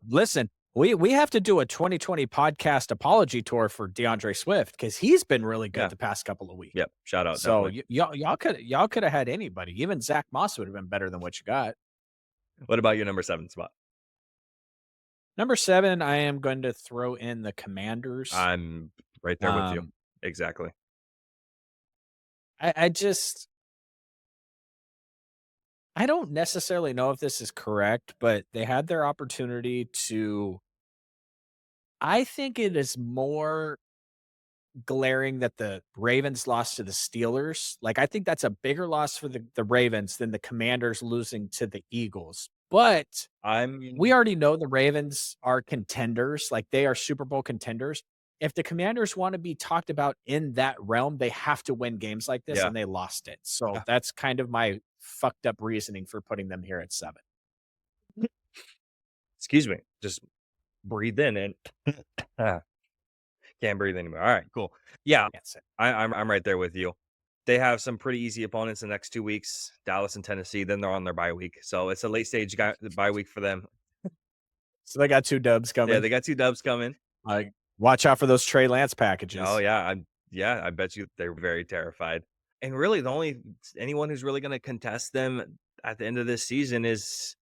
Listen, we have to do a 2020 podcast apology tour for DeAndre Swift because he's been really good Yeah. the past couple of weeks. Yep. Shout out. So Definitely. y'all could have had anybody. Even Zach Moss would have been better than what you got. What about your number 7 spot? Number 7, I am going to throw in the Commanders. I'm right there with you. Exactly. I don't necessarily know if this is correct, but they had their opportunity to. I think it is more glaring that the Ravens lost to the Steelers. Like, I think that's a bigger loss for the Ravens than the Commanders losing to the Eagles. But we already know the Ravens are contenders. Like, they are Super Bowl contenders. If the Commanders want to be talked about in that realm, they have to win games like this, and they lost it. So that's kind of my fucked up reasoning for putting them here at 7. Excuse me. Just breathe in and can't breathe anymore. All right, cool. Yeah, I'm right there with you. They have some pretty easy opponents the next 2 weeks, Dallas and Tennessee. Then they're on their bye week. So it's a late stage bye week for them. So they got 2 dubs coming. Yeah, they got 2 dubs coming. Watch out for those Trey Lance packages. Oh, yeah. I bet you they're very terrified. And really, anyone who's really going to contest them at the end of this season is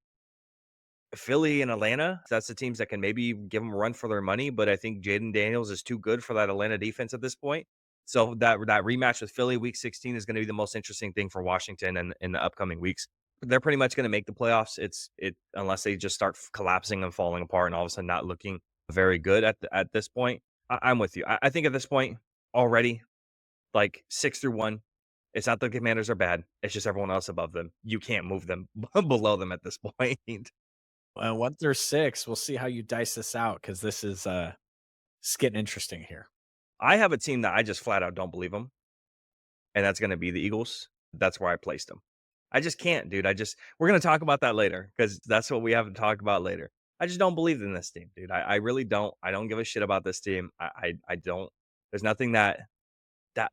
Philly and Atlanta. That's the teams that can maybe give them a run for their money. But I think Jaden Daniels is too good for that Atlanta defense at this point. So that rematch with Philly week 16 is going to be the most interesting thing for Washington and in the upcoming weeks. They're pretty much going to make the playoffs. Unless they just start collapsing and falling apart and all of a sudden not looking very good at this point. I'm with you. I think at this point already, like 6 through 1, it's not the Commanders are bad. It's just everyone else above them. You can't move them below them at this point. 1 through 6, we'll see how you dice this out because this is it's getting interesting here. I have a team that I just flat out don't believe them, and that's going to be the Eagles. That's where I placed them. I just can't, dude. We're gonna talk about that later because that's what we have to talk about later. I just don't believe in this team, dude. I really don't. I don't give a shit about this team. I don't. There's nothing that that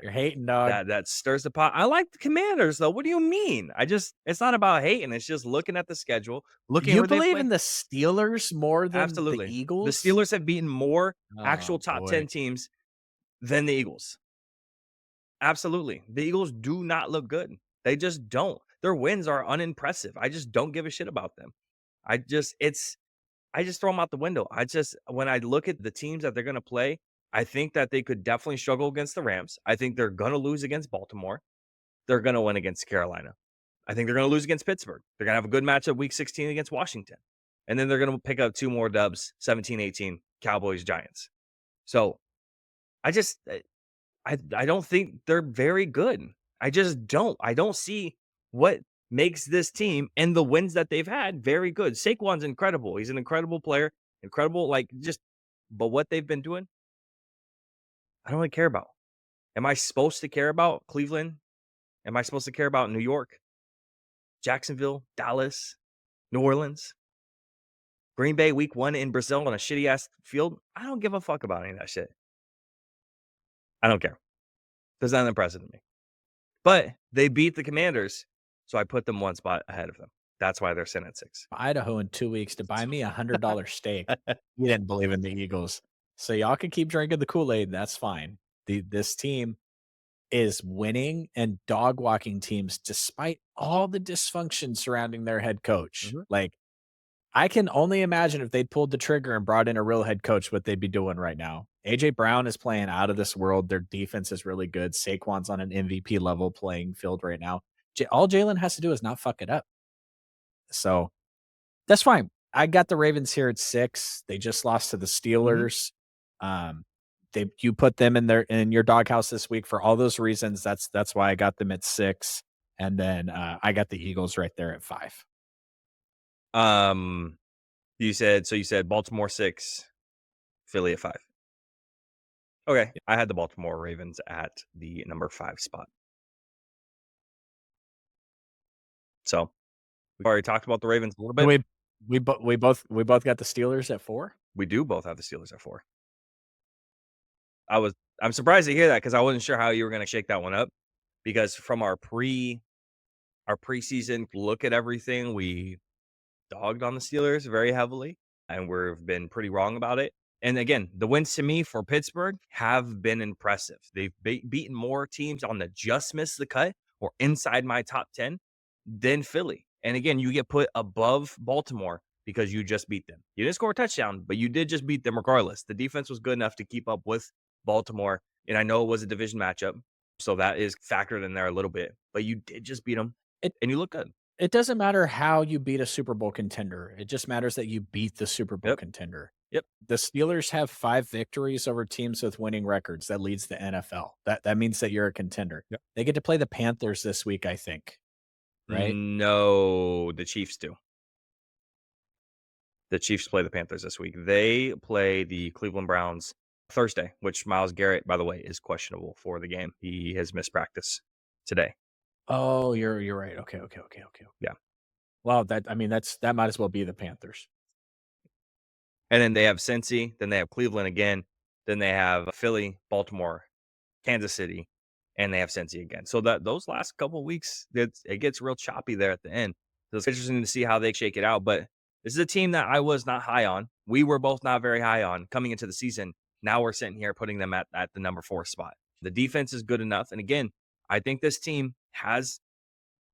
You're hating, dog. that stirs the pot. I like the Commanders though. What do you mean? It's not about hating. It's just looking at the schedule, looking You where they believe in play. the Steelers more than the Absolutely, the Eagles? Steelers have beaten more actual Oh, top boy. 10 teams than the Eagles. Absolutely. The Eagles do not look good. They just don't. Their wins are unimpressive. I just don't give a shit about them. I just throw them out the window. When I look at the teams that they're going to play, I think that they could definitely struggle against the Rams. I think they're going to lose against Baltimore. They're going to win against Carolina. I think they're going to lose against Pittsburgh. They're going to have a good matchup week 16 against Washington. And then they're going to pick up 2 more dubs, 17-18, Cowboys, Giants. So I just I don't think they're very good. I just don't. I don't see what makes this team and the wins that they've had very good. Saquon's incredible. He's an incredible player, incredible, but what they've been doing, I don't really care about. Am I supposed to care about Cleveland? Am I supposed to care about New York, Jacksonville, Dallas, New Orleans, Green Bay week 1 in Brazil on a shitty ass field? I don't give a fuck about any of that shit. I don't care. Does not impressive to me. But they beat the Commanders, so I put them 1 spot ahead of them. That's why they're sitting at 6. Idaho in 2 weeks to buy me $100 steak. You didn't believe in the Eagles. So y'all can keep drinking the Kool-Aid. That's fine. This team is winning and dog walking teams despite all the dysfunction surrounding their head coach. Mhm. Like, I can only imagine if they'd pulled the trigger and brought in a real head coach, what they'd be doing right now. AJ Brown is playing out of this world. Their defense is really good. Saquon's on an MVP level playing field right now. All Jalen has to do is not fuck it up. So that's fine. I got the Ravens here at 6. They just lost to the Steelers. You put them in your doghouse this week for all those reasons. That's why I got them at 6. And then I got the Eagles right there at 5. You said Baltimore 6, Philly at 5. Okay, I had the Baltimore Ravens at the number 5 spot. So we've already talked about the Ravens a little bit. We both got the Steelers at 4. We do both have the Steelers at 4. I'm surprised to hear that because I wasn't sure how you were going to shake that one up. Because from our preseason look at everything, we dogged on the Steelers very heavily, and we've been pretty wrong about it. And again, the wins to me for Pittsburgh have been impressive. They've beaten more teams on the just miss the cut or inside my top 10 than Philly. And again, you get put above Baltimore because you just beat them. You didn't score a touchdown, but you did just beat them regardless. The defense was good enough to keep up with Baltimore. And I know it was a division matchup, so that is factored in there a little bit. But you did just beat them, and you look good. It doesn't matter how you beat a Super Bowl contender. It just matters that you beat the Super Bowl contender. Yep. The Steelers have 5 victories over teams with winning records. That leads the NFL. That means that you're a contender. Yep. They get to play the Panthers this week, I think. Right? No, the Chiefs do. The Chiefs play the Panthers this week. They play the Cleveland Browns Thursday, which Myles Garrett, by the way, is questionable for the game. He has missed practice today. Oh, you're right. Okay. Yeah. Well, that might as well be the Panthers. And then they have Cincy, then they have Cleveland again, then they have Philly, Baltimore, Kansas City, and they have Cincy again. So those last couple of weeks, it gets real choppy there at the end. So it's interesting to see how they shake it out. But this is a team that I was not high on. We were both not very high on coming into the season. Now we're sitting here putting them at the number 4 spot. The defense is good enough. And again, I think this team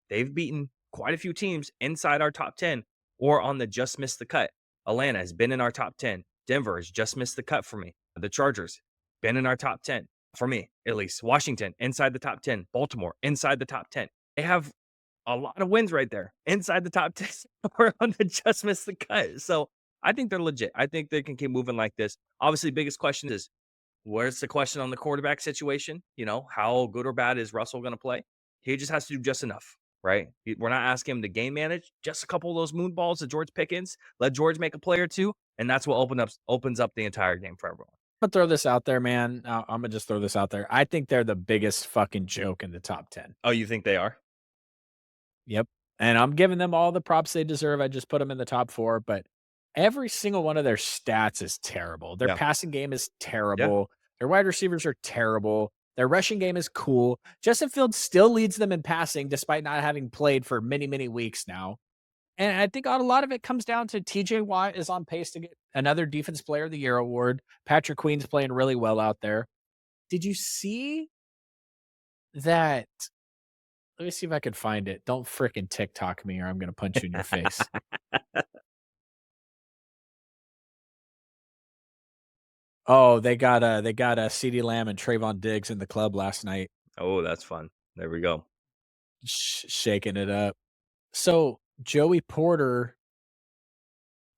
they've beaten quite a few teams inside our top 10 or on the just missed the cut. Atlanta has been in our top 10. Denver has just missed the cut for me. The Chargers, been in our top 10 for me, at least. Washington, inside the top 10. Baltimore, inside the top 10. They have a lot of wins right there inside the top 10 or on the just missed the cut. So I think they're legit. I think they can keep moving like this. Obviously, biggest question is, where's the question on the quarterback situation? How good or bad is Russell going to play? He just has to do just enough, right? We're not asking him to game manage. Just a couple of those moon balls to George Pickens. Let George make a play or two, and that's what opens up the entire game for everyone. I'm gonna throw this out there, man. I'm gonna just throw this out there. I think they're the biggest fucking joke in the top 10. Oh, you think they are? Yep. And I'm giving them all the props they deserve. I just put them in the top 4, but every single one of their stats is terrible. Their Yeah. passing game is terrible. Their wide receivers are terrible. Their rushing game is cool. Justin Fields still leads them in passing despite not having played for many, many weeks now. And I think a lot of it comes down to TJ Watt is on pace to get another Defense Player of the Year award. Patrick Queen's playing really well out there. Did you see that? Let me see if I can find it. Don't fricking TikTok me or I'm going to punch you in your face. Oh, they got a CeeDee Lamb and Trayvon Diggs in the club last night, Oh, that's fun. There we go. shaking it up. So Joey Porter,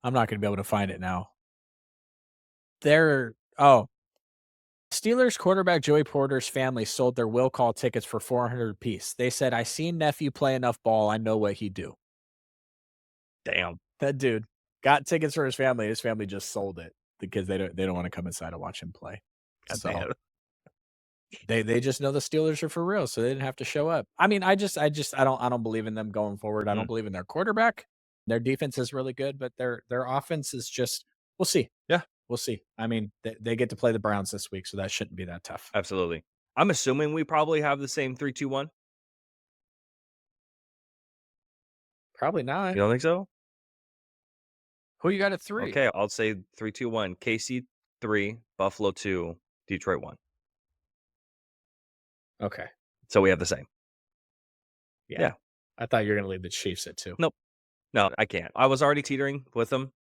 I'm not going to be able to find it now. Steelers quarterback Joey Porter's family sold their will call tickets for $400 apiece. They said, "I seen nephew play enough ball. I know what he do." Damn. That dude got tickets for his family. His family just sold it because they don't want to come inside and watch him play. God So damn. they just know the Steelers are for real, so they didn't have to show up. I mean, I don't believe in them going forward. I don't believe in their quarterback. Their defense is really good, but their offense is just we'll see. Yeah. We'll see. I mean, they get to play the Browns this week, so that shouldn't be that tough. Absolutely. I'm assuming we probably have the same 3-2-1. Probably not. You don't think so? Who you got at 3? Okay, I'll say 3-2-1. KC 3, Buffalo 2, Detroit 1. Okay. So we have the same. Yeah. I thought you were going to leave the Chiefs at 2. Nope. No, I can't. I was already teetering with them.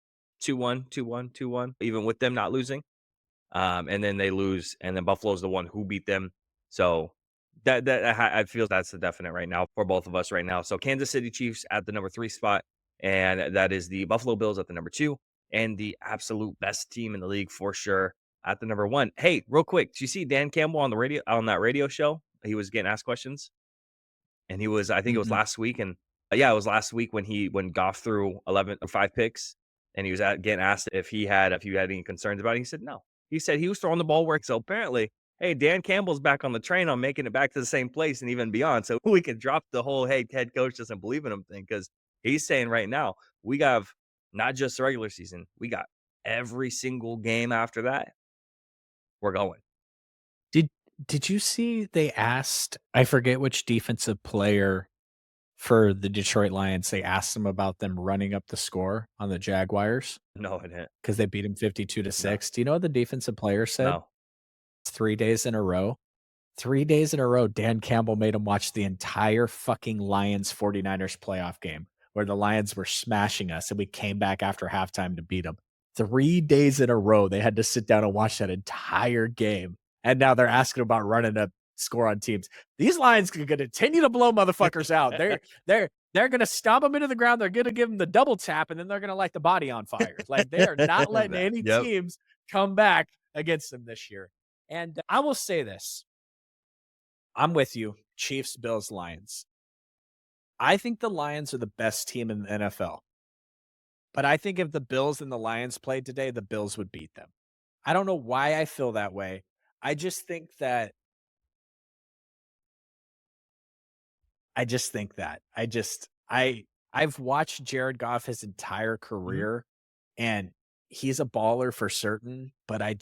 2-1, 2-1, 2-1, even with them not losing. And then they lose, and then Buffalo's the one who beat them. So that I feel that's the definite right now for both of us right now. So Kansas City Chiefs at the number 3 spot, and that is the Buffalo Bills at the number 2, and the absolute best team in the league for sure at the number 1. Hey, real quick, did you see Dan Campbell on that radio show? He was getting asked questions, and he was, I think it was last week, and it was last week when Goff threw 5 picks, and he was getting asked if he had any concerns about it. He said no. He said he was throwing the ball where. So apparently, hey, Dan Campbell's back on the train on making it back to the same place and even beyond. So we can drop the whole, hey, head coach doesn't believe in him thing, because he's saying right now we have not just the regular season, we got every single game after that. We're going. Did you see they asked, I forget which defensive player for the Detroit Lions, they asked them about them running up the score on the Jaguars No, I didn't. because they beat them 52-6. Do you know what the defensive player said? No. It's 3 days in a row. 3 days in a row, Dan Campbell made him watch the entire fucking Lions 49ers playoff game where the Lions were smashing us and we came back after halftime to beat them. 3 days in a row, they had to sit down and watch that entire game. And now they're asking about running up score on teams. These Lions are going to continue to blow motherfuckers out. They're going to stomp them into the ground. They're going to give them the double tap, and then they're going to light the body on fire. Like, they are not letting any teams come back against them this year. And I will say this. I'm with you. Chiefs, Bills, Lions. I think the Lions are the best team in the NFL. But I think if the Bills and the Lions played today, the Bills would beat them. I don't know why I feel that way. I just think that I've watched Jared Goff his entire career, and he's a baller for certain, but I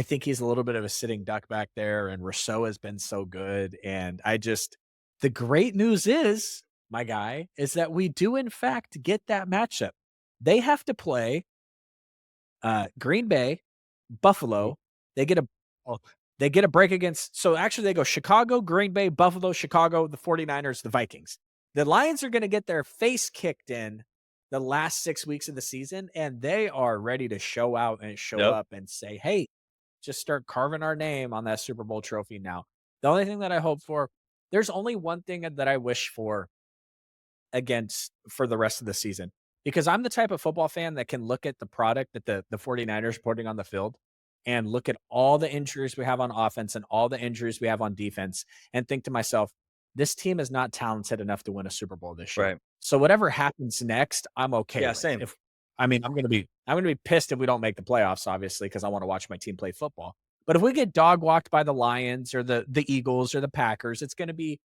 think he's a little bit of a sitting duck back there, and Rousseau has been so good. And the great news is, my guy, is that we do in fact get that matchup. They have to play Green Bay, Buffalo. They get a break against, so actually they go Chicago, Green Bay, Buffalo, Chicago, the 49ers, the Vikings. The Lions are going to get their face kicked in the last 6 weeks of the season, and they are ready to show out and show up and say, hey, just start carving our name on that Super Bowl trophy now. The only thing that I hope for, there's only one thing that I wish for for the rest of the season, because I'm the type of football fan that can look at the product that the 49ers putting on the field and look at all the injuries we have on offense and all the injuries we have on defense and think to myself, this team is not talented enough to win a Super Bowl this year. Right. So whatever happens next, I'm okay. Yeah, with. same. I'm going to be pissed if we don't make the playoffs, obviously, because I want to watch my team play football. But if we get dog walked by the Lions or the Eagles or the Packers, it's going to be,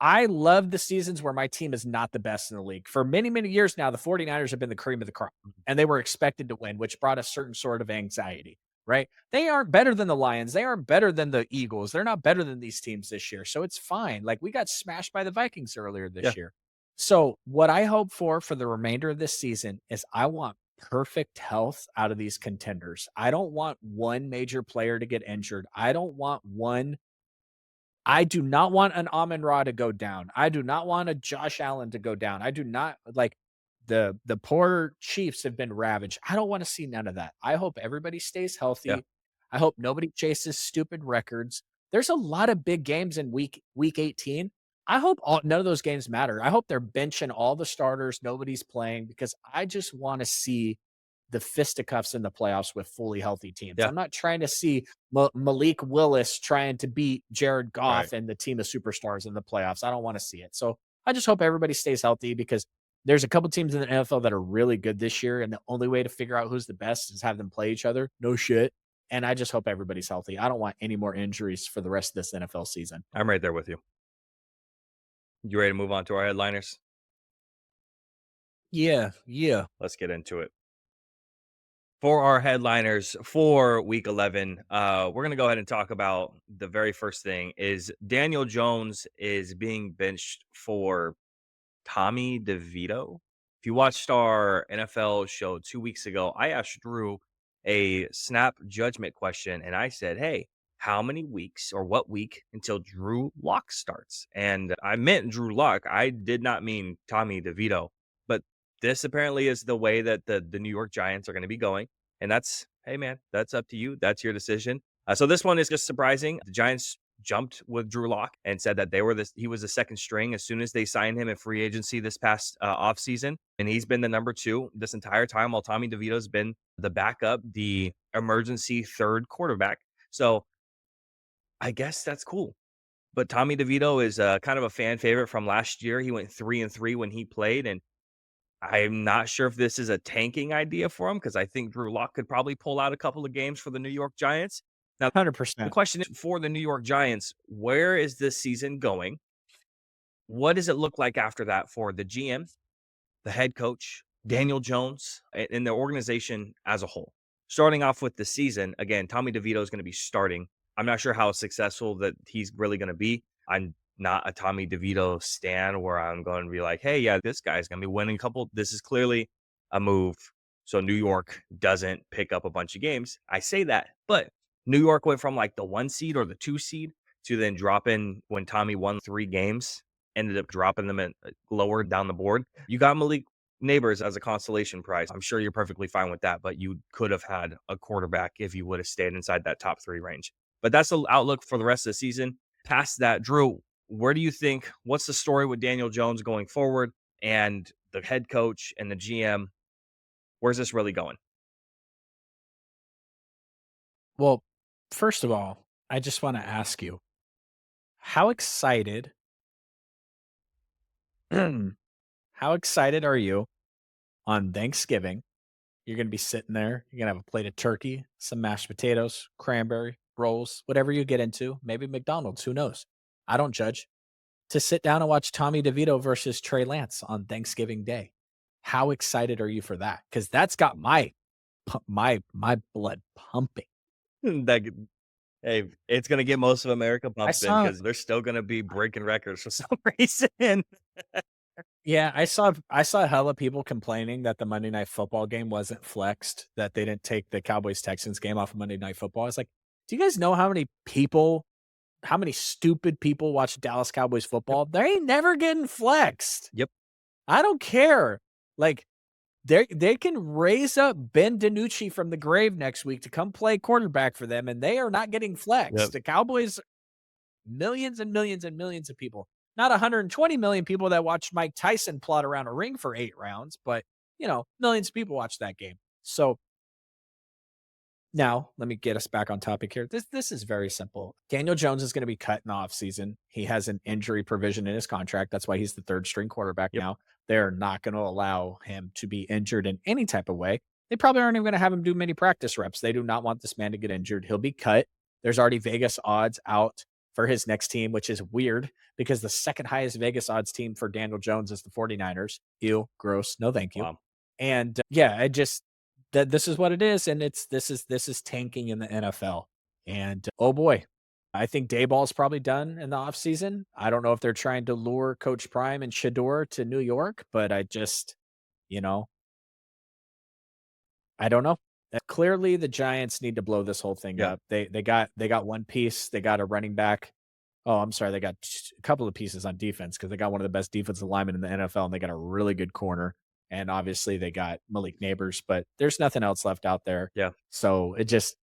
I love the seasons where my team is not the best in the league. For many, many years now, the 49ers have been the cream of the crop, and they were expected to win, which brought a certain sort of anxiety, right? They aren't better than the Lions. They aren't better than the Eagles. They're not better than these teams this year. So it's fine. Like we got smashed by the Vikings earlier Yeah. this year. So what I hope for the remainder of this season is I want perfect health out of these contenders. I don't want one major player to get injured. I do not want an Amon-Ra to go down. I do not want a Josh Allen to go down. I do not like the poor Chiefs have been ravaged. I don't want to see none of that. I hope everybody stays Yeah. healthy. I hope nobody chases stupid records. There's a lot of big games in week 18. I hope none of those games matter. I hope they're benching all the starters. Nobody's playing because I just want to see the fisticuffs in the playoffs with fully healthy teams. Yeah. I'm not trying to see Malik Willis trying to beat Jared Goff Right. and the team of superstars in the playoffs. I don't want to see it. So I just hope everybody stays healthy because there's a couple teams in the NFL that are really good this year, and the only way to figure out who's the best is have them play each other. No shit. And I just hope everybody's healthy. I don't want any more injuries for the rest of this NFL season. I'm right there with you. You ready to move on to our headliners? Yeah. Let's get into it. For our headliners for week 11, we're going to go ahead and talk about the very first thing is Daniel Jones is being benched for Tommy DeVito. If you watched our NFL show 2 weeks ago, I asked Drew a snap judgment question and I said, hey, how many weeks or what week until Drew Lock starts? And I meant Drew Lock. I did not mean Tommy DeVito. But this apparently is the way that the New York Giants are going to be going. And that's, hey, man, that's up to you. That's your decision. So this one is just surprising. The Giants jumped with Drew Lock and said that he was the second string as soon as they signed him in free agency this past offseason. And he's been the number 2 this entire time while Tommy DeVito's been the backup, the emergency third quarterback. So I guess that's cool. But Tommy DeVito is kind of a fan favorite from last year. He went 3-3 when he played. And I'm not sure if this is a tanking idea for him because I think Drew Lock could probably pull out a couple of games for the New York Giants. Now, the 100%. question is for the New York Giants, where is this season going? What does it look like after that for the GM, the head coach, Daniel Jones, and the organization as a whole? Starting off with the season, again, Tommy DeVito is going to be starting. I'm not sure how successful that he's really going to be. I'm not a Tommy DeVito stan where I'm going to be like, hey, yeah, this guy's going to be winning a couple. This is clearly a move so New York doesn't pick up a bunch of games. I say that, but New York went from like the 1 seed or the 2 seed to then dropping when Tommy won 3 games, ended up dropping them in lower down the board. You got Malik Neighbors as a consolation prize. I'm sure you're perfectly fine with that, but you could have had a quarterback if you would have stayed inside that top 3 range. But that's the outlook for the rest of the season. Past that, Drew, where do you think, what's the story with Daniel Jones going forward and the head coach and the GM? Where's this really going? Well, first of all, I just want to ask you, how excited how excited are you on Thanksgiving? You're going to be sitting there, you're going to have a plate of turkey, some mashed potatoes, cranberry, rolls, whatever you get into, maybe McDonald's, who knows? I don't judge. To sit down and watch Tommy DeVito versus Trey Lance on Thanksgiving Day. How excited are you for that? Cuz that's got my blood pumping. That, hey, it's going to get most of America pumped in saw because they're still going to be breaking records for some reason. Yeah, I saw hella people complaining that the Monday Night Football game wasn't flexed, that they didn't take the Cowboys-Texans game off of Monday Night Football. I was like, do you guys know how many stupid people watch Dallas Cowboys football? They ain't never getting flexed. Yep. I don't care. Like, they can raise up Ben DiNucci from the grave next week to come play quarterback for them, and they are not getting flexed. Yep. The Cowboys, millions and millions and millions of people. Not 120 million people that watched Mike Tyson plot around a ring for 8 rounds, but, millions of people watched that game. So now let me get us back on topic here. This is very simple. Daniel Jones is going to be cut in the offseason. He has an injury provision in his contract. That's why he's the 3rd string quarterback now. They're not going to allow him to be injured in any type of way. They probably aren't even going to have him do many practice reps. They do not want this man to get injured. He'll be cut. There's already Vegas odds out for his next team, which is weird because the second highest Vegas odds team for Daniel Jones is the 49ers. Ew, gross. No, thank you. Wow. And yeah, I just that this is what it is, and this is tanking in the NFL. And oh boy, I think Dayball's probably done in the offseason. I don't know if they're trying to lure Coach Prime and Shador to New York, but I just, you know, I don't know. Clearly, the Giants need to blow this whole thing Yeah. up. They got one piece. They got a running back. Oh, I'm sorry. They got a couple of pieces on defense because they got one of the best defensive linemen in the NFL, and they got a really good corner. And obviously, they got Malik Neighbors, but there's nothing else left out there. Yeah. So it just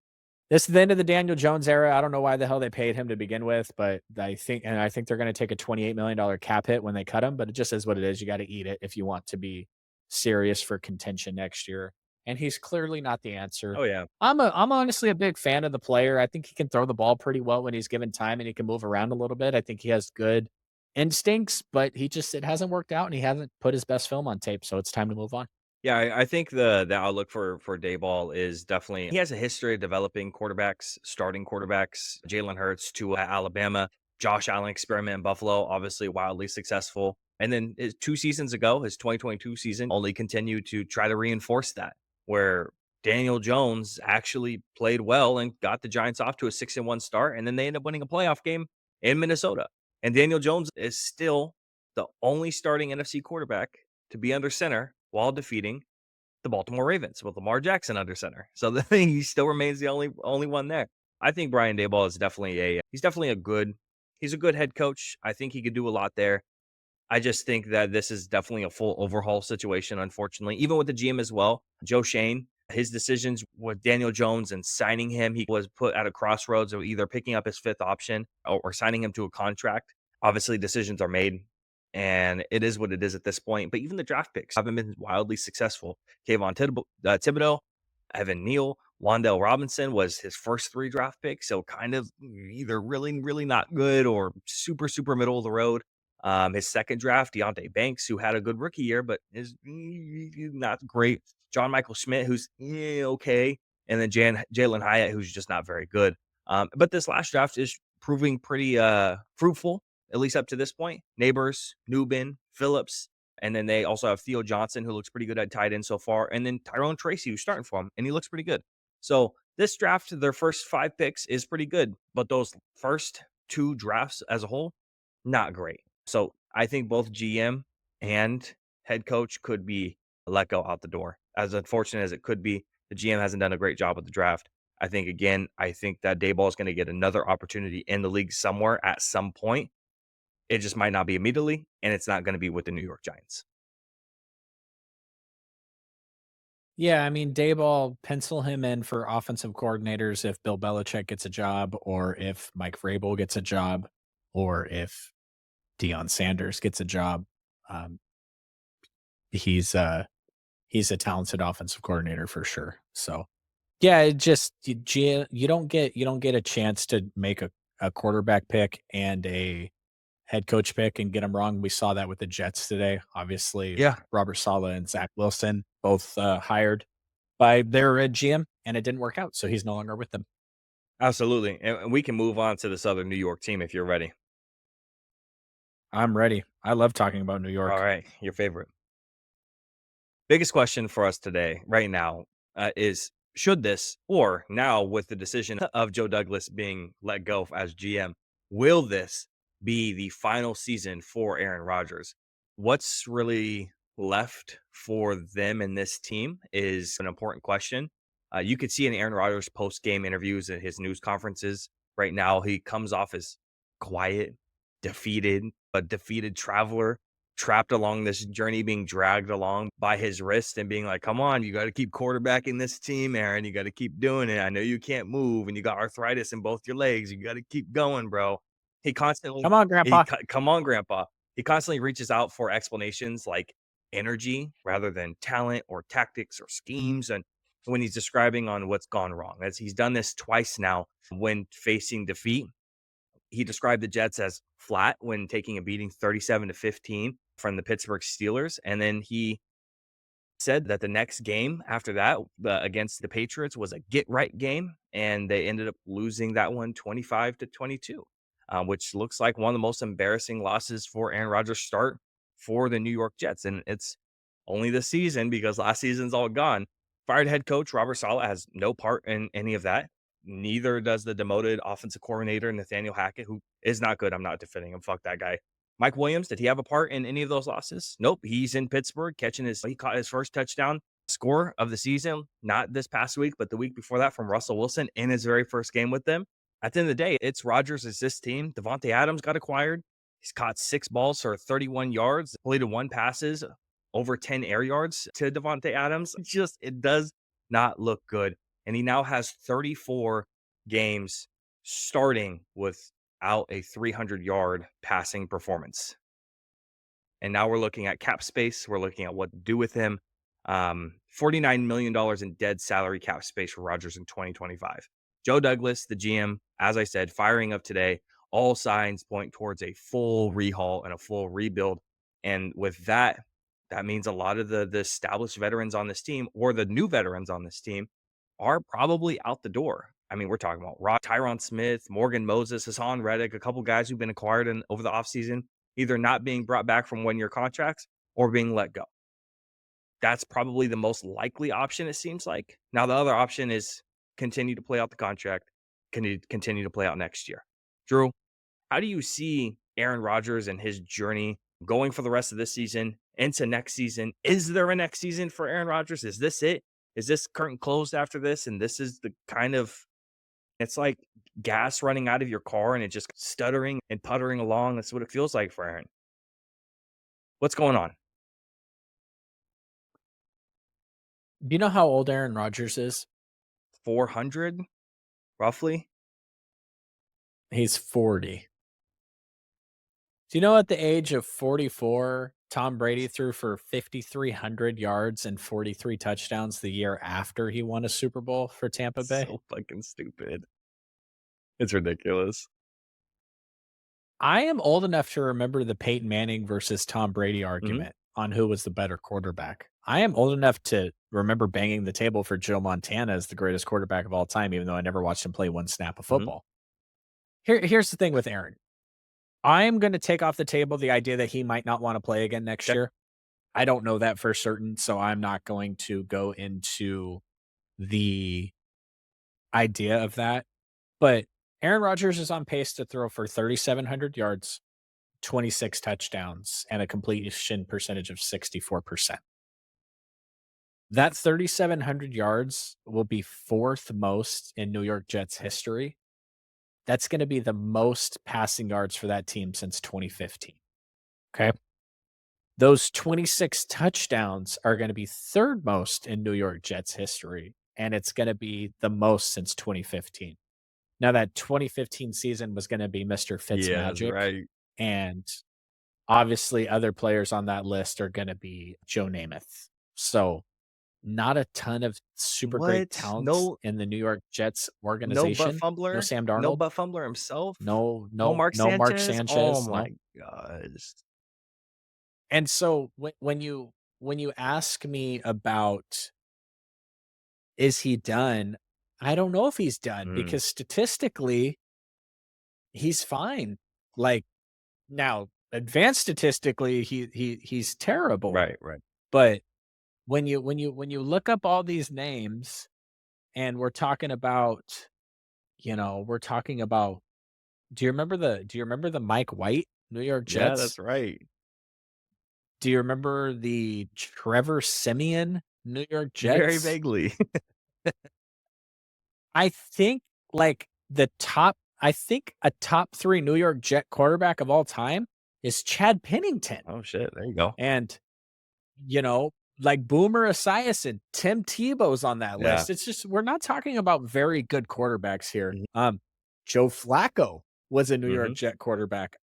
this is the end of the Daniel Jones era. I don't know why the hell they paid him to begin with, but I think they're going to take a $28 million cap hit when they cut him. But it just is what it is. You got to eat it if you want to be serious for contention next year. And he's clearly not the answer. Oh yeah. I'm honestly a big fan of the player. I think he can throw the ball pretty well when he's given time and he can move around a little bit. I think he has good instincts, but it hasn't worked out and he hasn't put his best film on tape. So it's time to move on. Yeah, I think the outlook for Dayball is definitely he has a history of developing quarterbacks, starting quarterbacks. Jalen Hurts to Alabama, Josh Allen experiment in Buffalo, obviously wildly successful. And then 2 seasons ago, his 2022 season only continued to try to reinforce that, where Daniel Jones actually played well and got the Giants off to a 6-1 start, and then they ended up winning a playoff game in Minnesota. And Daniel Jones is still the only starting NFC quarterback to be under center while defeating the Baltimore Ravens with Lamar Jackson under center. So the thing he still remains the only one there. I think Brian Daboll is definitely he's a good head coach. I think he could do a lot there. I just think that this is definitely a full overhaul situation, unfortunately, even with the GM as well. Joe Shane, his decisions with Daniel Jones and signing him, he was put at a crossroads of either picking up his fifth option or signing him to a contract. Obviously, decisions are made, and it is what it is at this point. But even the draft picks haven't been wildly successful. Kayvon Thibodeau, Evan Neal, Wandale Robinson was his first 3 draft picks, so kind of either really, really not good or super, super middle of the road. His second draft, Deontay Banks, who had a good rookie year, but is not great. John Michael Schmidt, who's okay, and then Jalen Hyatt, who's just not very good. But this last draft is proving pretty fruitful, at least up to this point. Neighbors, Newbin, Phillips, and then they also have Theo Johnson, who looks pretty good at tight end so far, and then Tyrone Tracy, who's starting for him, and he looks pretty good. So this draft, their first 5 picks is pretty good, but those first 2 drafts as a whole, not great. So I think both GM and head coach could be let go out the door. As unfortunate as it could be, the GM hasn't done a great job with the draft. I think that Dayball is going to get another opportunity in the league somewhere at some point. It just might not be immediately, and it's not going to be with the New York Giants. Yeah, I mean, Dayball, pencil him in for offensive coordinators if Bill Belichick gets a job, or if Mike Vrabel gets a job, or if Deion Sanders gets a job. Um, he's a talented offensive coordinator for sure. So yeah, it just you don't get a chance to make a quarterback pick and a head coach pick and get them wrong. We saw that with the Jets today. Obviously, Yeah, Robert Saleh and Zach Wilson both hired by their GM, and it didn't work out. So he's no longer with them. absolutely. And we can move on to this other New York team if you're ready. I'm ready. I love talking about New All York. right, your favorite. Biggest question for us today, right now, is should this, or now with the decision of Joe Douglas being let go as GM, will this be the final season for Aaron Rodgers? What's really left for them and this team is an important question. You could see in Aaron Rodgers' post game interviews and his news conferences right now, he comes off as quiet, defeated, a defeated traveler trapped along this journey, being dragged along by his wrist and being like, come on, you got to keep quarterbacking this team, Aaron. You got to keep doing it. I know you can't move and you got arthritis in both your legs. You got to keep going, bro. He constantly, Come on, Grandpa. come on, grandpa. He constantly reaches out for explanations like energy rather than talent or tactics or schemes. And when he's describing on what's gone wrong, as he's done this twice now when facing defeat, he described the Jets as flat when taking a beating 37-15 from the Pittsburgh Steelers. And then he said that the next game after that against the Patriots was a get right game. And they ended up losing that one 25-22. which looks like one of the most embarrassing losses for Aaron Rodgers' start for the New York Jets. And it's only this season because last season's all gone. Fired head coach Robert Saleh has no part in any of that. Neither does the demoted offensive coordinator Nathaniel Hackett, who is not good. I'm not defending him. Fuck that guy. Mike Williams, did he have a part in any of those losses? Nope. He's in Pittsburgh he caught his first touchdown score of the season, not this past week, but the week before that from Russell Wilson in his very first game with them. At the end of the day, it's Rodgers' this team. Devontae Adams got acquired. He's caught 6 balls for 31 yards, completed 1 passes, over 10 air yards to Devontae Adams. It does not look good. And he now has 34 games starting without a 300-yard passing performance. And now we're looking at cap space. We're looking at what to do with him. $49 million in dead salary cap space for Rodgers in 2025. Joe Douglas, the GM, as I said, firing of today, all signs point towards a full rehaul and a full rebuild. And with that, that means a lot of the established veterans on this team or the new veterans on this team are probably out the door. I mean, we're talking about Tyron Smith, Morgan Moses, Hassan Reddick, a couple guys who've been acquired over the offseason, either not being brought back from 1-year contracts or being let go. That's probably the most likely option, it seems like. Now, the other option is continue to play out the contract, continue to play out next year. Drew, how do you see Aaron Rodgers and his journey going for the rest of this season into next season? Is there a next season for Aaron Rodgers? Is this it? Is this curtain closed after this? And this is the kind of, it's like gas running out of your car and it just stuttering and puttering along. That's what it feels like for Aaron. What's going on? Do you know how old Aaron Rodgers is? 400, roughly? He's 40. Do you know at the age of 44, Tom Brady threw for 5,300 yards and 43 touchdowns the year after he won a Super Bowl for Tampa Bay? So fucking stupid. It's ridiculous. I am old enough to remember the Peyton Manning versus Tom Brady argument on who was the better quarterback. I am old enough to remember banging the table for Joe Montana as the greatest quarterback of all time, even though I never watched him play one snap of football. Here's the thing with Aaron. I am going to take off the table the idea that he might not want to play again next year. I don't know that for certain, so I'm not going to go into the idea of that. But Aaron Rodgers is on pace to throw for 3,700 yards, 26 touchdowns, and a completion percentage of 64%. That 3,700 yards will be 4th most in New York Jets history. That's going to be the most passing yards for that team since 2015. Okay. Those 26 touchdowns are going to be 3rd most in New York Jets history, and it's going to be the most since 2015. Now, that 2015 season was going to be Mr. Fitzmagic, right. And obviously other players on that list are going to be Joe Namath. So not a ton of super great talents in the New York Jets organization. No butt fumbler. No Sam Darnold. No butt fumbler himself. No Mark Sanchez. Oh my no. gosh. And so when you ask me about is he done, I don't know if he's done because statistically he's fine. Like now, advanced statistically, he's terrible. Right. But when you look up all these names and we're talking about do you remember the Mike White New York Jets? Yeah, that's right. Do you remember the Trevor Siemian New York Jets? Very vaguely. I think a top 3 New York Jet quarterback of all time is Chad Pennington. Oh shit, there you go. And Boomer Esiason, Tim Tebow's on that list. It's just we're not talking about very good quarterbacks here. Joe Flacco was a New York Jet quarterback.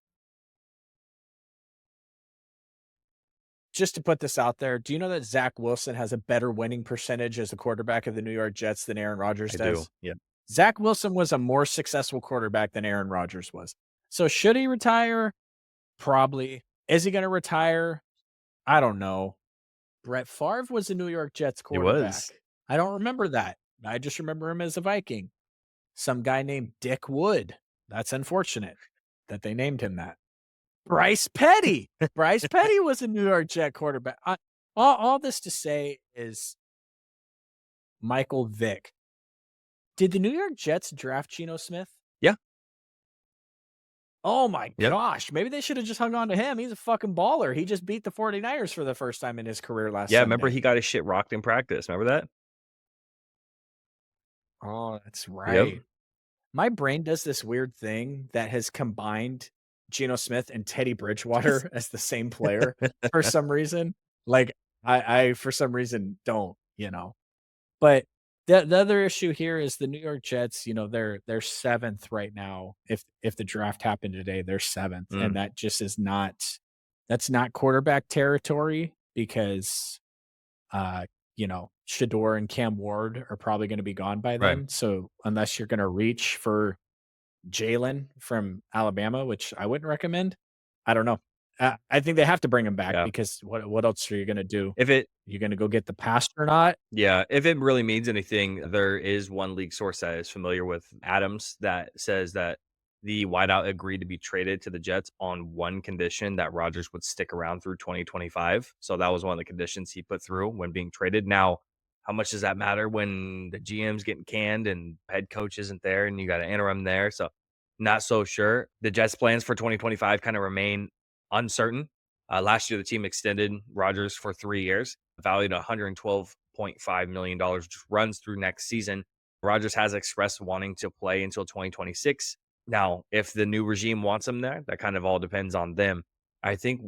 Just to put this out there, do you know that Zach Wilson has a better winning percentage as a quarterback of the New York Jets than Aaron Rodgers does? Yeah. Zach Wilson was a more successful quarterback than Aaron Rodgers was. So should he retire? Probably. Is he going to retire? I don't know. Brett Favre was a New York Jets quarterback. He was. I don't remember that. I just remember him as a Viking. Some guy named Dick Wood. That's unfortunate. that they named him that. Bryce Petty. Bryce Petty was a New York Jet quarterback. All this to say is Michael Vick. Did the New York Jets draft Geno Smith? Yeah. Oh my Yep. gosh. Maybe they should have just hung on to him. He's a fucking baller. He just beat the 49ers for the first time in his career last Yeah, Sunday. remember he got his shit rocked in practice. Remember that? Oh, that's right. My brain does this weird thing that has combined Geno Smith and Teddy Bridgewater as the same player for some reason. Like I for some reason don't, But the other issue here is the New York Jets, they're seventh right now. If the draft happened today, they're seventh. And that just is that's not quarterback territory because Shador and Cam Ward are probably going to be gone by then. Right. So unless you're going to reach for Jalen from Alabama, which I wouldn't recommend, I don't know. I think they have to bring him back because what else are you going to do? You going to go get the pastronaut? Yeah, if it really means anything, there is one league source that is familiar with Adams that says that the wideout agreed to be traded to the Jets on one condition, that Rodgers would stick around through 2025. So that was one of the conditions he put through when being traded. Now, how much does that matter when the GM's getting canned and head coach isn't there and you got an interim there? So not so sure. The Jets' plans for 2025 kind of remain uncertain. Last year, the team extended Rodgers for 3 years, valued $112.5 million, which runs through next season. Rodgers has expressed wanting to play until 2026. Now, if the new regime wants him there, that kind of all depends on them. I think,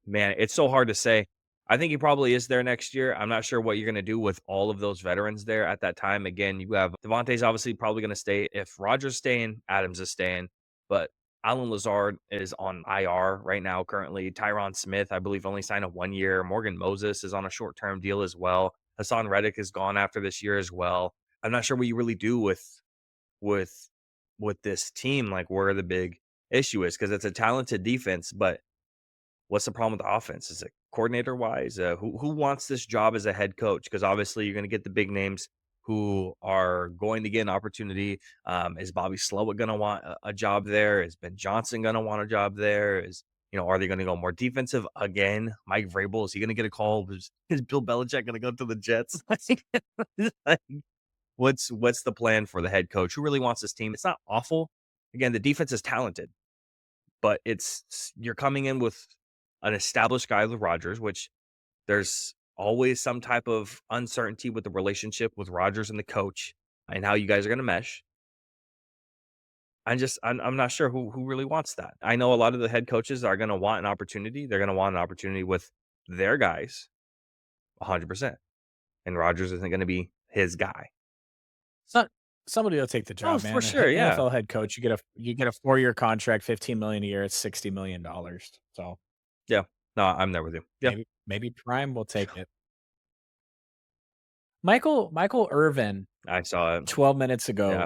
man, it's so hard to say. I think he probably is there next year. I'm not sure what you're going to do with all of those veterans there at that time. Again, you have Devontae's obviously probably going to stay. If Rodgers staying, Adams is staying. But Alan Lazard is on IR right now currently. Tyron Smith, I believe, only signed a 1 year. Morgan Moses is on a short-term deal as well. Hassan Reddick is gone after this year as well. I'm not sure what you really do with this team, like where the big issue is, because it's a talented defense, but what's the problem with the offense? Is it coordinator wise? Who wants this job as a head coach? Because obviously you're going to get the big names who are going to get an opportunity. Is Bobby Slowick going to want a job there? Is Ben Johnson going to want a job there? Are they going to go more defensive again? Mike Vrabel, is he going to get a call? Is Bill Belichick going to go to the Jets? Like, what's the plan for the head coach? Who really wants this team? It's not awful. Again, the defense is talented, but you're coming in with an established guy with Rodgers, which there's always some type of uncertainty with the relationship with Rodgers and the coach and how you guys are going to mesh. I'm not sure who really wants that. I know a lot of the head coaches are going to want an opportunity. They're going to want an opportunity with their guys 100%. And Rodgers isn't going to be his guy. Somebody will take the job, man. For sure, yeah. NFL head coach, you get a 4-year contract, $15 million a year. It's $60 million. So yeah, no, I'm there with you. Yeah, maybe Prime will take it. Michael Irvin. I saw it 12 minutes ago. Yeah.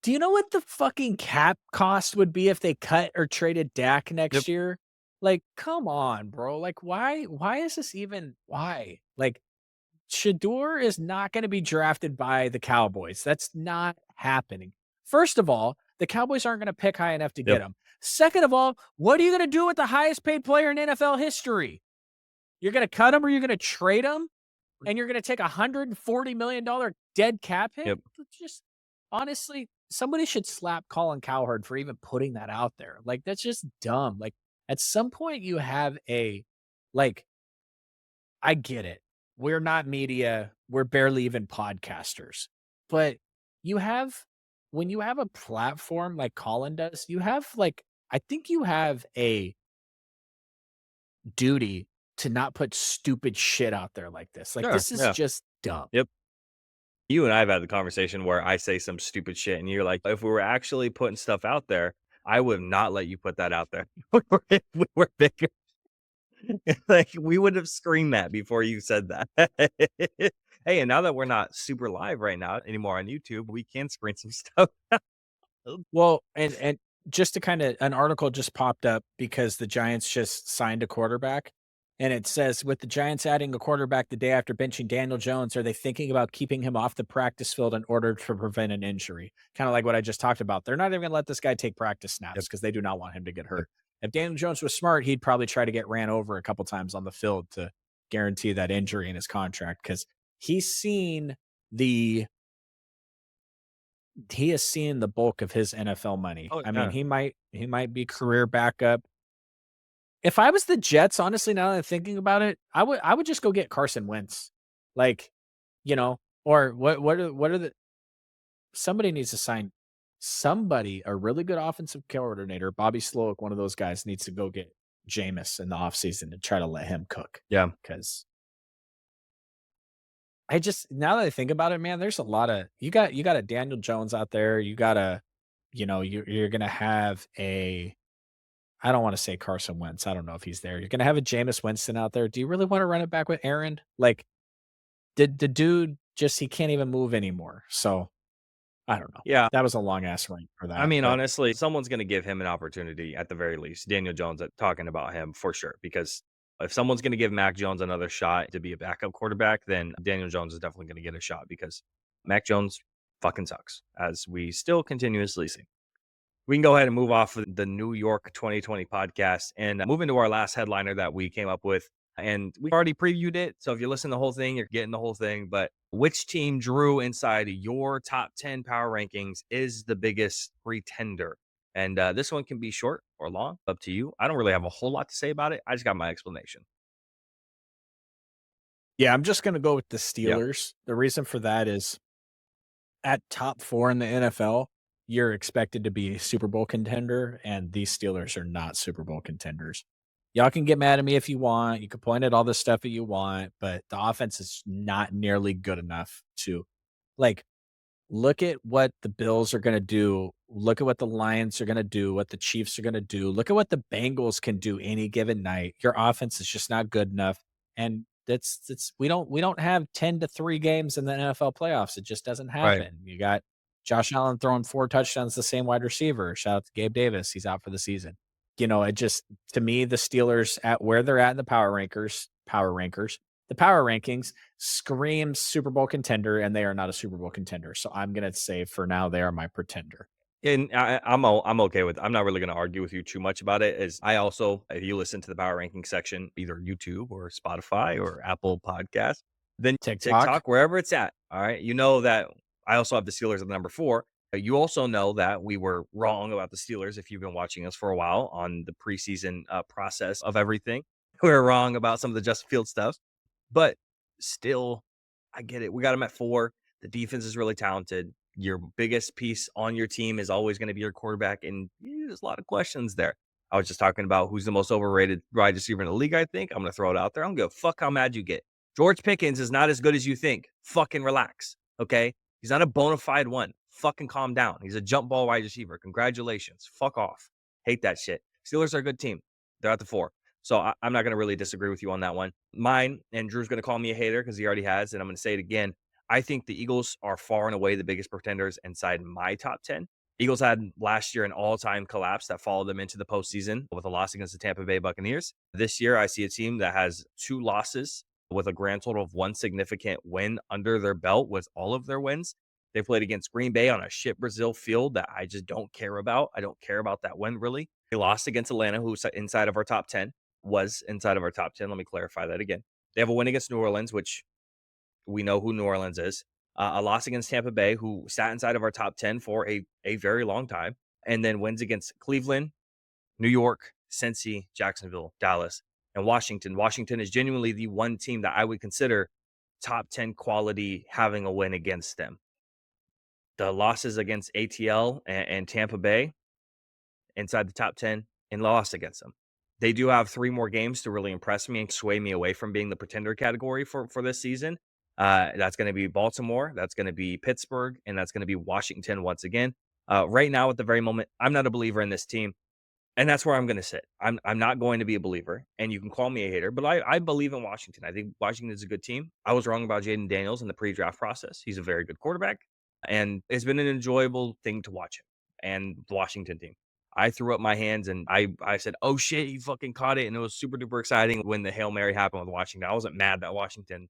Do you know what the fucking cap cost would be if they cut or traded Dak next year? Like, come on, bro. Like, why is this even why? Like, Shador is not going to be drafted by the Cowboys. That's not happening. First of all, the Cowboys aren't going to pick high enough to get him. Second of all, what are you going to do with the highest paid player in NFL history? You're going to cut him or you're going to trade him? And you're going to take $140 million dead cap hit? Just honestly, somebody should slap Colin Cowherd for even putting that out there. Like, that's just dumb. Like, at some point you have I get it. We're not media. We're barely even podcasters. But when you have a platform like Colin does, you have I think you have a duty to not put stupid shit out there like this. Like, this is just dumb. Yep. You and I have had the conversation where I say some stupid shit and you're like, if we were actually putting stuff out there, I would not let you put that out there. We were bigger. Like, we would have screamed that before you said that. Hey, and now that we're not super live right now anymore on YouTube, we can screen some stuff. Well, and just to an article just popped up because the Giants just signed a quarterback, And it says, with the Giants adding a quarterback the day after benching Daniel Jones, are they thinking about keeping him off the practice field in order to prevent an injury? Kind of like what I just talked about. They're not even going to let this guy take practice snaps Yep. because they do not want him to get Yep. hurt. If Daniel Jones was smart, he'd probably try to get ran over a couple times on the field to guarantee that injury in his contract because he's seen the he has seen the bulk of his NFL money. Oh, I mean, yeah. he might be career backup. If I was the Jets, honestly, now that I'm thinking about it, I would just go get Carson Wentz. Like, or what are the somebody needs to sign somebody, a really good offensive coordinator, Bobby Slowick, one of those guys needs to go get Jameis in the offseason and try to let him cook. Yeah. Because I just now that I think about it, man, there's a lot of you got a Daniel Jones out there. You got a, you're gonna have a I don't want to say Carson Wentz. I don't know if he's there. You're gonna have a Jameis Winston out there. Do you really want to run it back with Aaron? Like, did the dude just he can't even move anymore. So I don't know. Yeah. That was a long ass rant for I that. mean, But honestly, someone's going to give him an opportunity at the very least. Daniel Jones, talking about him for sure. Because if someone's going to give Mac Jones another shot to be a backup quarterback, then Daniel Jones is definitely going to get a shot because Mac Jones fucking sucks, as we still continuously see. We can go ahead and move off of the New York 2020 podcast and move into our last headliner that we came up with. And we already previewed it. So if you listen to the whole thing, you're getting the whole thing. But which team, Drew, inside your top 10 power rankings is the biggest pretender? And this one can be short or long, up to you. I don't really have a whole lot to say about it. I just got my explanation. yeah, I'm just gonna go with the Yeah. Steelers. The reason for that is at top 4 in the NFL, you're expected to be a Super Bowl contender, and these Steelers are not Super Bowl contenders. Y'all can get mad at me if you want. You can point at all the stuff that you want, but the offense is not nearly good enough to like look at what the Bills are going to do. Look at what the Lions are going to do, what the Chiefs are going to do. Look at what the Bengals can do any given night. Your offense is just not good enough. And that's we don't have 10-3 games in the NFL playoffs. It just doesn't Right. happen. You got Josh Allen throwing 4 touchdowns, the same wide receiver. Shout out to Gabe Davis. He's out for the season. It just to me, the Steelers at where they're at in the the power rankings screams Super Bowl contender, and they are not a Super Bowl contender. So I'm gonna say for now they are my pretender. And I'm okay with. I'm not really going to argue with you too much about it. As I also, if you listen to the power ranking section, either YouTube or Spotify or Apple Podcast, then TikTok. wherever it's at. All right, you know that I also have the Steelers at number 4. You also know that we were wrong about the Steelers. If you've been watching us for a while on the preseason process of everything, we were wrong about some of the Justin Field stuff. But still, I get it. We got them at 4. The defense is really talented. Your biggest piece on your team is always going to be your quarterback. And there's a lot of questions there. I was just talking about who's the most overrated wide receiver in the league, I think. I'm going to throw it out there. I don't give a fuck how mad you get. George Pickens is not as good as you think. Fucking relax. Okay. He's not a bona fide one. Fucking calm down. He's a jump ball wide receiver. Congratulations. Fuck off. Hate that shit. Steelers are a good team. They're at the 4. So I'm not going to really disagree with you on that one. Mine, and Drew's going to call me a hater because he already has, and I'm going to say it again. I think the Eagles are far and away the biggest pretenders inside my top 10. Eagles had last year an all-time collapse that followed them into the postseason with a loss against the Tampa Bay Buccaneers. This year, I see a team that has 2 losses with a grand total of 1 significant win under their belt with all of their wins. They played against Green Bay on a shit Brazil field that I just don't care about. I don't care about that win, really. They lost against Atlanta, who's inside of our top 10, was inside of our top 10. Let me clarify that again. They have a win against New Orleans, which we know who New Orleans is. A loss against Tampa Bay, who sat inside of our top 10 for a very long time, and then wins against Cleveland, New York, Cincy, Jacksonville, Dallas, and Washington. Washington is genuinely the one team that I would consider top 10 quality having a win against them. The losses against ATL and Tampa Bay inside the top 10 and lost against them. They do have 3 more games to really impress me and sway me away from being the pretender category for this season. That's going to be Baltimore, that's going to be Pittsburgh, and that's going to be Washington once again. Right now, at the very moment, I'm not a believer in this team, and that's where I'm going to sit. I'm not going to be a believer, and you can call me a hater, but I believe in Washington. I think Washington is a good team. I was wrong about Jaden Daniels in the pre-draft process. He's a very good quarterback, and it's been an enjoyable thing to watch him and the Washington team. I threw up my hands and I said, "Oh shit, you fucking caught it!" And it was super duper exciting when the Hail Mary happened with Washington. I wasn't mad that Washington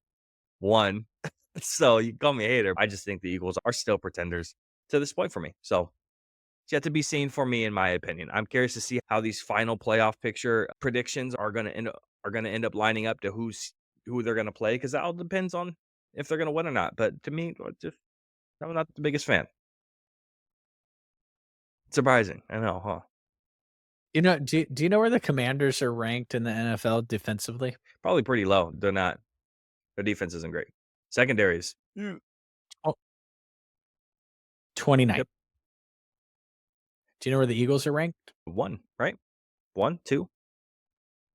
won, so you can call me a hater. I just think the Eagles are still pretenders to this point for me. So it's yet to be seen for me, in my opinion. I'm curious to see how these final playoff picture predictions are going to end up lining up to who they're going to play, because that all depends on if they're going to win or not. But to me, I'm not the biggest fan. Surprising, I know, huh? Do you know where the Commanders are ranked in the NFL defensively? Probably pretty low. They're not. Their defense isn't great. Secondaries, Oh, 29. Yep. Do you know where the Eagles are ranked? 1, right? 1, 2.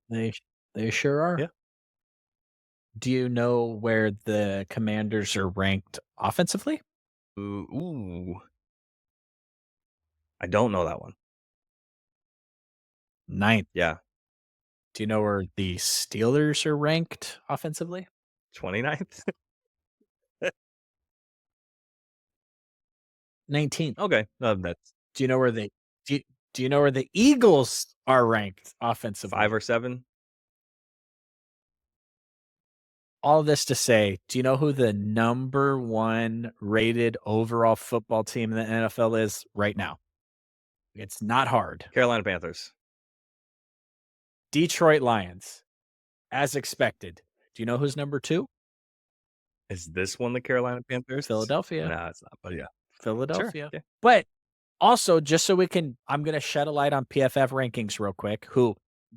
They they sure are. Yeah. Do you know where the Commanders are ranked offensively? Ooh. I don't know that one. 9th. Yeah. Do you know where the Steelers are ranked offensively? 29th? 19th. Okay. That's Do you know where the do do you know where the Eagles are ranked offensively? 5 or 7. All this to say, do you know who the number 1 rated overall football team in the NFL is right now? It's not hard. Carolina Panthers. Detroit Lions, as expected. Do you know who's number 2? Is this one the Carolina Panthers? Philadelphia. No, it's not, but yeah. Philadelphia. Yeah. But also, just so we can, I'm going to shed a light on PFF rankings real quick, who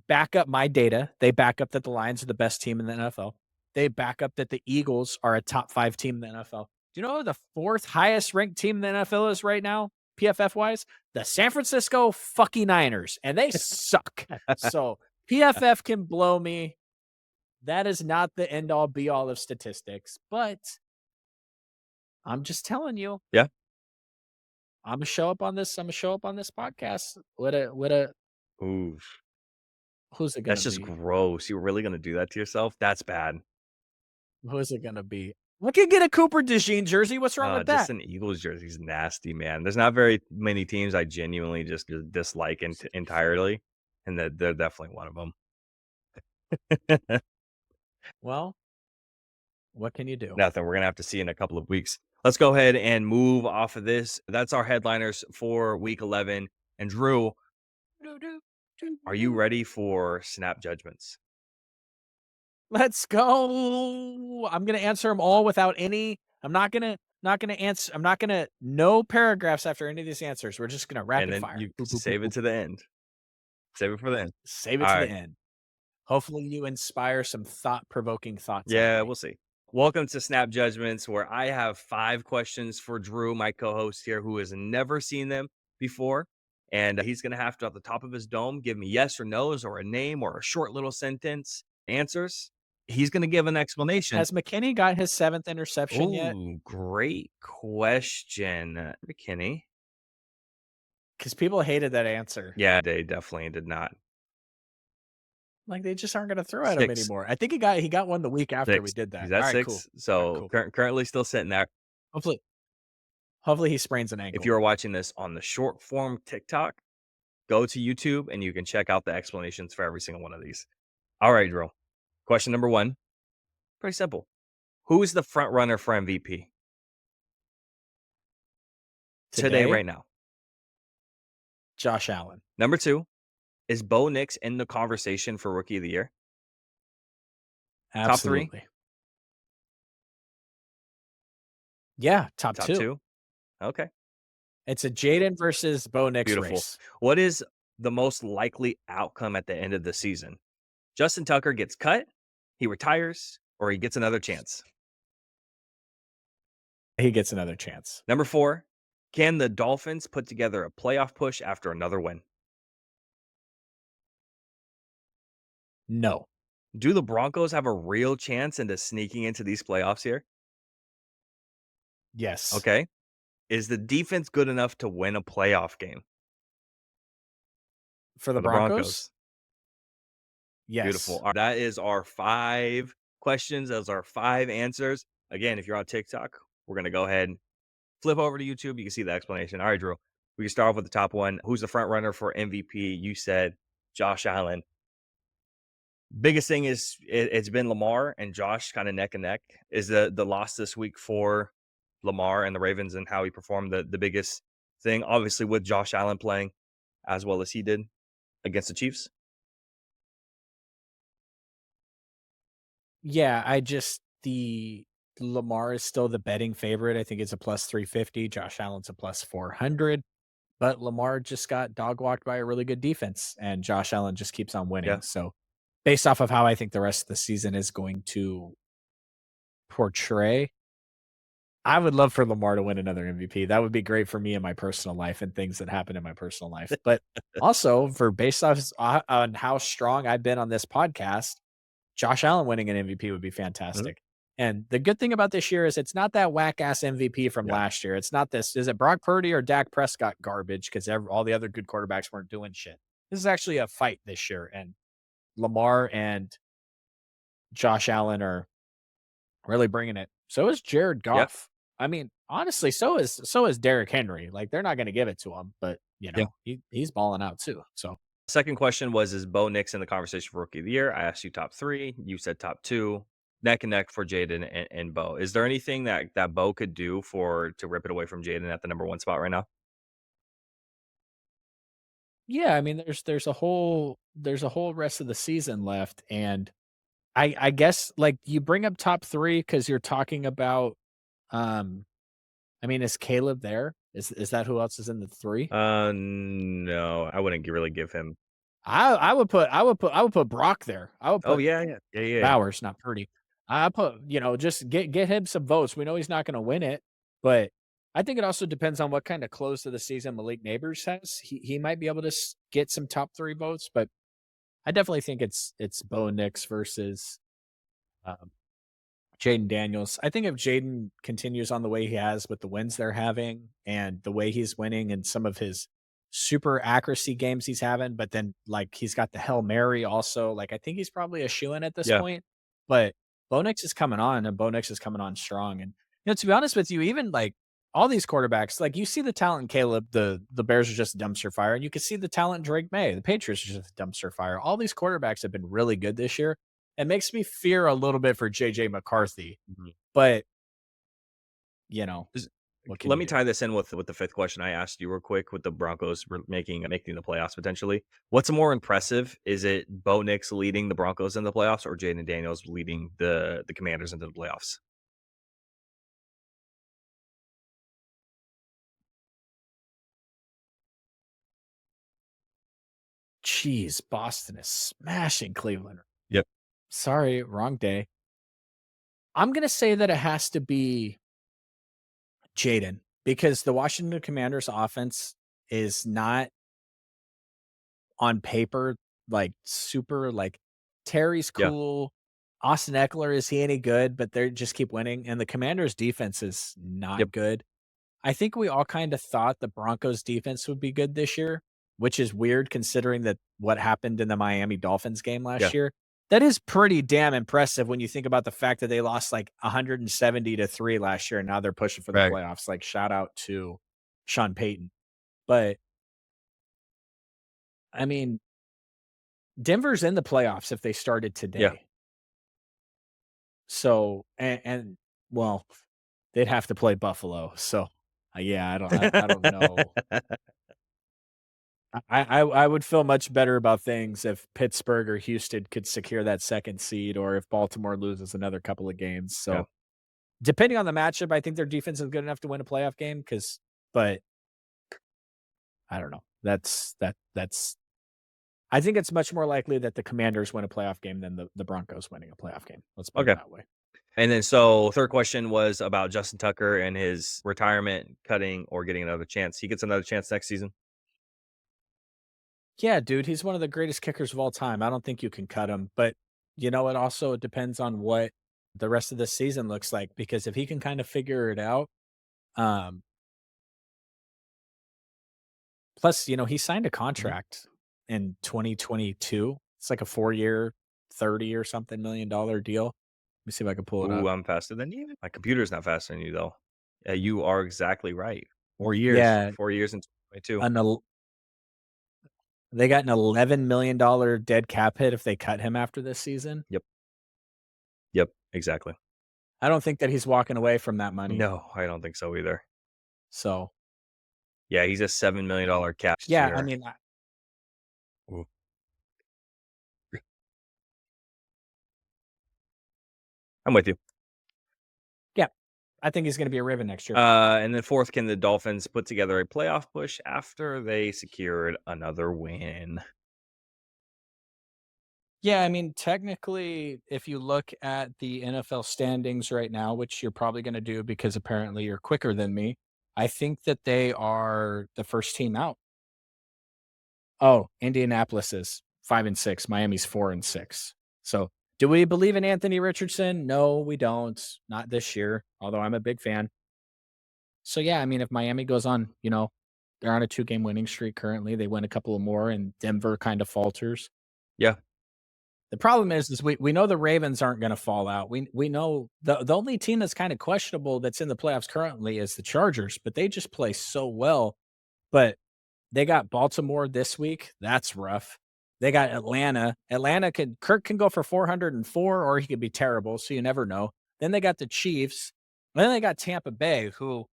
back up my data. They back up that the Lions are the best team in the NFL. They back up that the Eagles are a top 5 team in the NFL. Do you know who the 4th highest ranked team in the NFL is right now, PFF wise? The San Francisco fucking Niners, and they suck. So PFF can blow me. That is not the end all be all of statistics, but I'm just telling you. Yeah. I'm gonna show up on this podcast. Ooh. Who's it gonna That's just be? gross. You're really gonna do that to yourself? That's bad. Who's it gonna be? We could get a Cooper DeJean jersey. What's wrong with Just that? an Eagles jersey is nasty, man. There's not very many teams I genuinely just dislike entirely, and that they're definitely one of them. Well, what can you do? Nothing. We're gonna have to see in a couple of weeks. Let's go ahead and move off of this. That's our headliners for Week 11. And Drew, are you ready for snap judgments? Let's go. I'm gonna answer them all without any. I'm not gonna answer. I'm not gonna no paragraphs after any of these answers. We're just gonna rapid And then fire. you Boop, boop, save boop, it boop. to the end. Save it for the end. Save it All to right. the end. Hopefully, you inspire some thought-provoking thoughts. Yeah, we'll see. Welcome to Snap Judgments, where I have 5 questions for Drew, my co-host here, who has never seen them before. And he's going to have to, at the top of his dome, give me yes or no's or a name or a short little sentence answers. He's going to give an explanation. Has McKinney got his 7th interception yet? Ooh, great question, McKinney. Because people hated that answer. Yeah, they definitely did not. Like, they just aren't going to throw at him 6. anymore. I think he got one the week after 6. we did that. He's at All right, 6. cool. So All right, cool. currently still sitting there. Hopefully he sprains an ankle. If you're watching this on the short form TikTok, go to YouTube and you can check out the explanations for every single one of these. All right, Drew. Question number 1. Pretty simple. Who is the front runner for MVP? Today, right now. Josh Allen. Number 2. Is Bo Nix in the conversation for Rookie of the Year? Absolutely. Top 3? Yeah, top Top 2. 2? Okay. It's a Jaden versus Bo Nix Beautiful. race. What is the most likely outcome at the end of the season? Justin Tucker gets cut, he retires, or he gets another chance? He gets another chance. Number 4. Can the Dolphins put together a playoff push after another win? No. Do the Broncos have a real chance into sneaking into these playoffs here? Yes. Okay. Is the defense good enough to win a playoff game? For the Broncos? Yes. Beautiful. All right, that is our 5 questions. Those are 5 answers. Again, if you're on TikTok, we're going to go ahead and flip over to YouTube. You can see the explanation. All right, Drew. We can start off with the top one. Who's the front runner for MVP? You said Josh Allen. Biggest thing is it's been Lamar and Josh kind of neck and neck. Is the loss this week for Lamar and the Ravens and how he performed the biggest thing? Obviously, with Josh Allen playing as well as he did against the Chiefs. Yeah, the Lamar is still the betting favorite. I think it's a plus 350. Josh Allen's a plus 400. But Lamar just got dog walked by a really good defense, and Josh Allen just keeps on Yeah, winning. So, based off of how I think the rest of the season is going to portray, I would love for Lamar to win another MVP. That would be great for me in my personal life and things that happen in my personal life. But also for based off on how strong I've been on this podcast, Josh Allen winning an MVP would be mhm, fantastic. And the good thing about this year is it's not that whack ass MVP from yeah, last year. It's not this. Is it Brock Purdy or Dak Prescott garbage? Because all the other good quarterbacks weren't doing shit. This is actually a fight this year, and Lamar and Josh Allen are really bringing it. So is Jared yeah, Goff. I mean, honestly, so is Derrick Henry. Like they're not going to give it to him, but yeah. he's balling out too. So Second question was, is Bo Nix in the conversation for Rookie of the Year? I asked you top three. You said top two. Neck and neck for Jaden and Bo. Is there anything that Bo could do to rip it away from Jaden at the number one spot right now? yeah, I mean, there's a whole rest of the season left, and I guess like you bring up top three because you're talking about um I mean, is Caleb there? Is that who else is in the three? No, I wouldn't really give him. I would put Brock there. I would Oh put yeah, yeah, yeah, yeah, Bowers, not Purdy. I put, just get him some votes. We know he's not gonna win it, but I think it also depends on what kind of close to the season Malik Neighbors has. He might be able to get some top three votes, but I definitely think it's Bo Nix versus um, Jaden Daniels. I think if Jaden continues on the way he has with the wins they're having and the way he's winning and some of his super accuracy games he's having, but then like he's got the Hail Mary also. Like I think he's probably a shoe in at this yeah, point. But Bo Nix is coming on and Bo Nix is coming on strong. And to be honest with you, even like all these quarterbacks, like you see the talent in Caleb, the Bears are just a dumpster fire, and you can see the talent in Drake May. The Patriots are just a dumpster fire. All these quarterbacks have been really good this year. It makes me fear a little bit for JJ McCarthy, Mhm. but, you know, Is- what can Let you me do? tie this in with the fifth question I asked you real quick with the Broncos making the playoffs potentially. What's more impressive? Is it Bo Nix leading the Broncos in the playoffs or Jaden Daniels leading the Commanders into the playoffs? Jeez, Boston is smashing Cleveland. Yep. Sorry, wrong day. I'm gonna say that it has to be Jaden because the Washington Commanders offense is not on paper like super like Terry's Yeah. cool. Austin Eckler, is he any good? But they just keep winning. And the Commanders defense is Yep. not good. I think we all kind of thought the Broncos defense would be good this year, which is weird considering that what happened in the Miami Dolphins game Yeah. last year. That is pretty damn impressive when you think about the fact that they lost like 170-3 last year and now they're pushing for the Right. playoffs. Like shout out to Sean Payton. But I mean, Denver's in the playoffs if they started Yeah. today. So and well, they'd have to play Buffalo. So yeah, I don't know. I would feel much better about things if Pittsburgh or Houston could secure that second seed or if Baltimore loses another couple of games. Yeah. So, depending on the matchup, I think their defense is good enough to win a playoff game but I don't know. That's I think it's much more likely that the Commanders win a playoff game than the Broncos winning a playoff game. Let's put it Okay. that way. And then so third question was about Justin Tucker and his retirement, cutting, or getting another chance. He gets another chance next season. Yeah, dude, he's one of the greatest kickers of all time. I don't think you can cut him, but it also depends on what the rest of the season looks like because if he can kind of figure it out, um, plus, he signed a Mhm. contract in 2022. It's like a 4-year, 30 or something $1 million deal. Let me see if I can pull it Ooh, up. I'm faster than you. My computer's not faster than you though. Yeah, you are exactly right. 4 years. Yeah, 4 years and Me too. An el they got an $11 million dead cap hit if they cut him after this season. Yep. Yep. Exactly. I don't think that he's walking away from that money. No, I don't think so either. So, Yeah, he's a $7 million cap this yeah, I year. mean, Ooh. I'm with you. yeah, I think he's gonna be a Raven next year. And then fourth, can the Dolphins put together a playoff push after they secured another win? Yeah, I mean, technically, if you look at the NFL standings right now, which you're probably gonna do because apparently you're quicker than me, I think that they are the first team out. Oh, Indianapolis is 5-6, Miami's 4-6. So, do we believe in Anthony Richardson? No, we don't. Not this year, although I'm a big fan. So, yeah, I mean, if Miami goes on, they're on a 2-game winning streak currently. They win a couple of more, and Denver kind of falters. Yeah. The problem is we know the Ravens aren't going to fall out. We know the only team that's kind of questionable that's in the playoffs currently is the Chargers, but they just play so well. But they got Baltimore this week. That's rough. They got Atlanta. Kirk can go for 404 or he could be terrible, so you never know. Then they got the Chiefs. And then they got Tampa Bay, who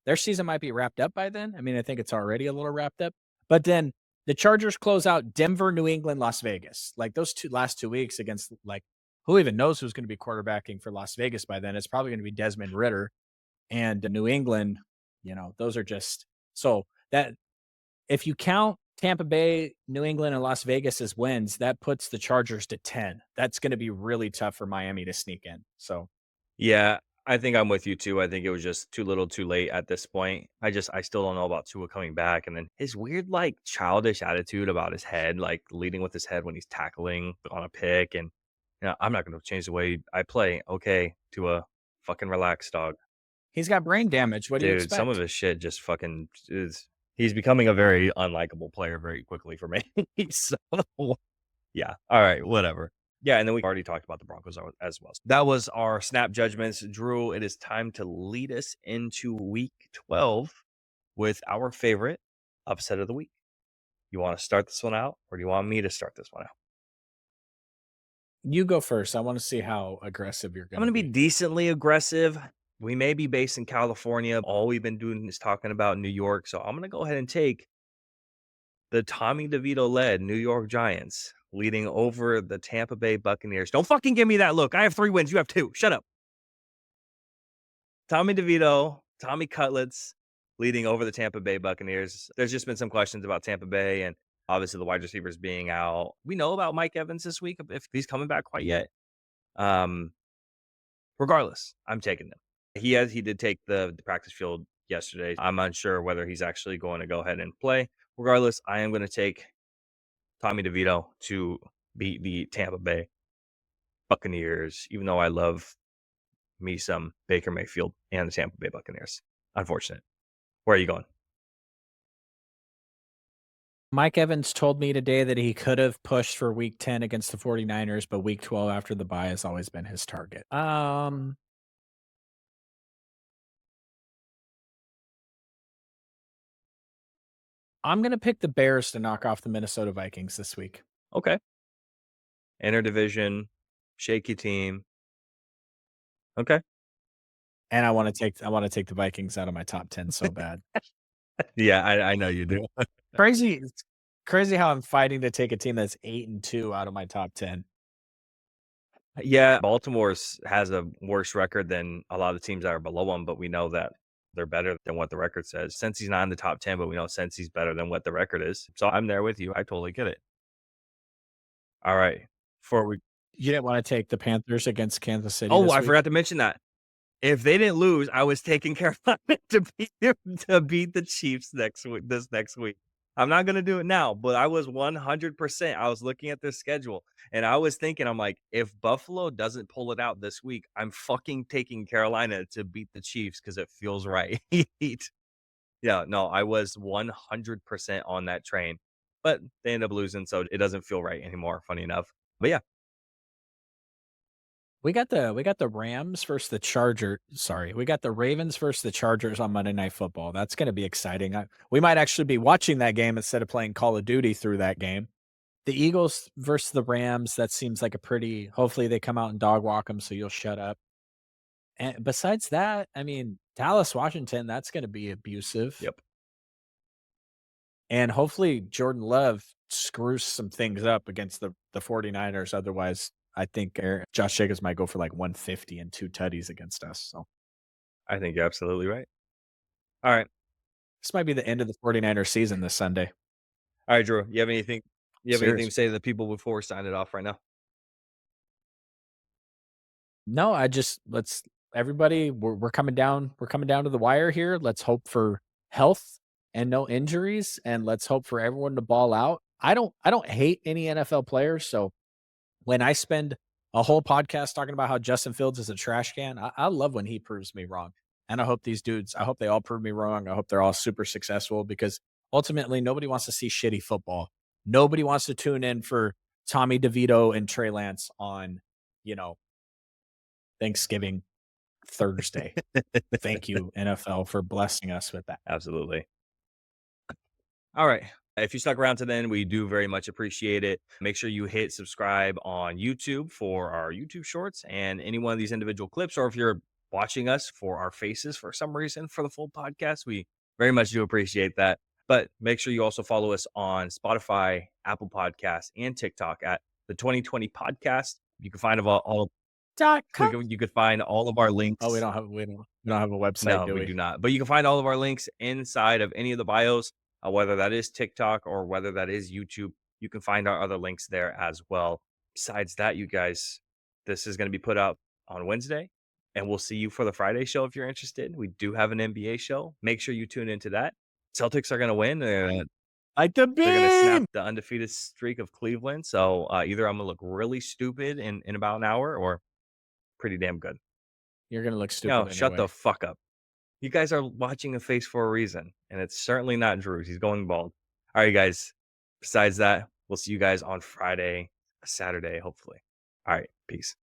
their season might be wrapped up by then. I mean, I think it's already a little wrapped up. But then the Chargers close out Denver, New England, Las Vegas. Like those last 2 weeks against like who even knows who's going to be quarterbacking for Las Vegas by then? It's probably going to be Desmond Ritter and New England. Those are just so that if you count Tampa Bay, New England, and Las Vegas as wins, that puts the Chargers to 10. That's going to be really tough for Miami to sneak in. So Yeah, I think I'm with you too. I think it was just too little too late at this point. I still don't know about Tua coming back. And then his weird, like, childish attitude about his head, like leading with his head when he's tackling on a pick. And, I'm not going to change the way I play. Okay, Tua, fucking relax, dog. he's got brain damage. What do you Dude, some of expect? his shit just fucking is. He's becoming a very unlikable player very quickly for me. So, yeah. All right. Whatever. Yeah. And then we already talked about the Broncos as well. That was our snap judgments. Drew, it is time to lead us into week 12 with our favorite upset of the week. You want to start this one out or do you want me to start this one out? You go first. I want to see how aggressive you're I'm going going to to be be. decently aggressive. We may be based in California. All we've been doing is talking about New York. So I'm going to go ahead and take the Tommy DeVito led New York Giants leading over the Tampa Bay Buccaneers. Don't fucking give me that look. I have 3 wins. You have 2. Shut up. Tommy DeVito, Tommy Cutlets leading over the Tampa Bay Buccaneers. There's just been some questions about Tampa Bay and obviously the wide receivers being out. We know about Mike Evans this week, if he's coming back quite yet. Regardless, I'm taking them. He did take the practice field yesterday. I'm unsure whether he's actually going to go ahead and play. Regardless, I am going to take Tommy DeVito to beat the Tampa Bay Buccaneers, even though I love me some Baker Mayfield and the Tampa Bay Buccaneers. Unfortunate. Where are you going? Mike Evans told me today that he could have pushed for week 10 against the 49ers, but week 12 after the bye has always been his target. I'm going to pick the Bears to knock off the Minnesota Vikings this week. Okay. Interdivision, shaky team. Okay. And I want to take the Vikings out of my top 10 so bad. Yeah, I know you do. It's crazy how I'm fighting to take a team that's 8-2 out of my top 10. Yeah, Baltimore's has a worse record than a lot of the teams that are below them, but we know that they're better than what the record says. Since he's not in the top 10, but we know since he's better than what the record is. So I'm there with you. I totally get it. All right. Before we You didn't want to take the Panthers against Kansas City. Oh, this I week? forgot to mention that. If they didn't lose, I was taking Carolina to beat the Chiefs this next week. I'm not gonna do it now, but I was 100%. I was looking at their schedule and I was thinking, I'm like, if Buffalo doesn't pull it out this week, I'm fucking taking Carolina to beat the Chiefs because it feels right. Yeah, no, I was 100% on that train, but they ended up losing, so it doesn't feel right anymore. Funny enough, but yeah, We got the Rams versus the Charger sorry, we got the Ravens versus the Chargers on Monday Night Football. That's gonna be exciting. We might actually be watching that game instead of playing Call of Duty through that game. The Eagles versus the Rams, that seems like a pretty hopefully they come out and dog walk them, so you'll shut up. And besides that, I mean, Dallas, Washington, that's gonna be abusive. Yep. And hopefully Jordan Love screws some things up against the 49ers. Otherwise, I think Josh Jacobs might go for like 150 and 2 tutties against us. So I think you're absolutely right. All right. this might be the end of the 49ers season this Sunday. All right, Drew. You have anything Serious. to say to the people before we sign it off right now? No, I just let's everybody we're coming down to the wire here. Let's hope for health and no injuries and let's hope for everyone to ball out. I don't hate any NFL players, so when I spend a whole podcast talking about how Justin Fields is a trash can, I love when he proves me wrong. And I hope these dudes, I hope they all prove me wrong. I hope they're all super successful because ultimately nobody wants to see shitty football. Nobody wants to tune in for Tommy DeVito and Trey Lance on, you know, Thanksgiving Thursday. Thank you, NFL, for blessing us with that. Absolutely. All right. If you stuck around to then, we do very much appreciate it. Make sure you hit subscribe on YouTube for our YouTube shorts and any one of these individual clips. Or if you're watching us for our faces for some reason for the full podcast, we very much do appreciate that. But make sure you also follow us on Spotify, Apple Podcasts, and TikTok at the 2020 Podcast. You can find all you could find all of our links. Oh, we don't have a website, No, do we we? do not. But you can find all of our links inside of any of the bios, whether that is TikTok or whether that is YouTube. You can find our other links there as well. Besides that, you guys, this is going to be put out on Wednesday, and we'll see you for the Friday show if you're interested. We do have an NBA show. Make sure you tune into that. Celtics are going to win. Like the They're going to snap beam. the undefeated streak of Cleveland. So either I'm going to look really stupid in about an hour or pretty damn good. You're gonna look No, stupid anyway. shut the fuck up. You guys are watching a face for a reason, and it's certainly not Drew's. He's going bald. All right, guys. Besides that, we'll see you guys on Friday, Saturday, hopefully. All right, peace.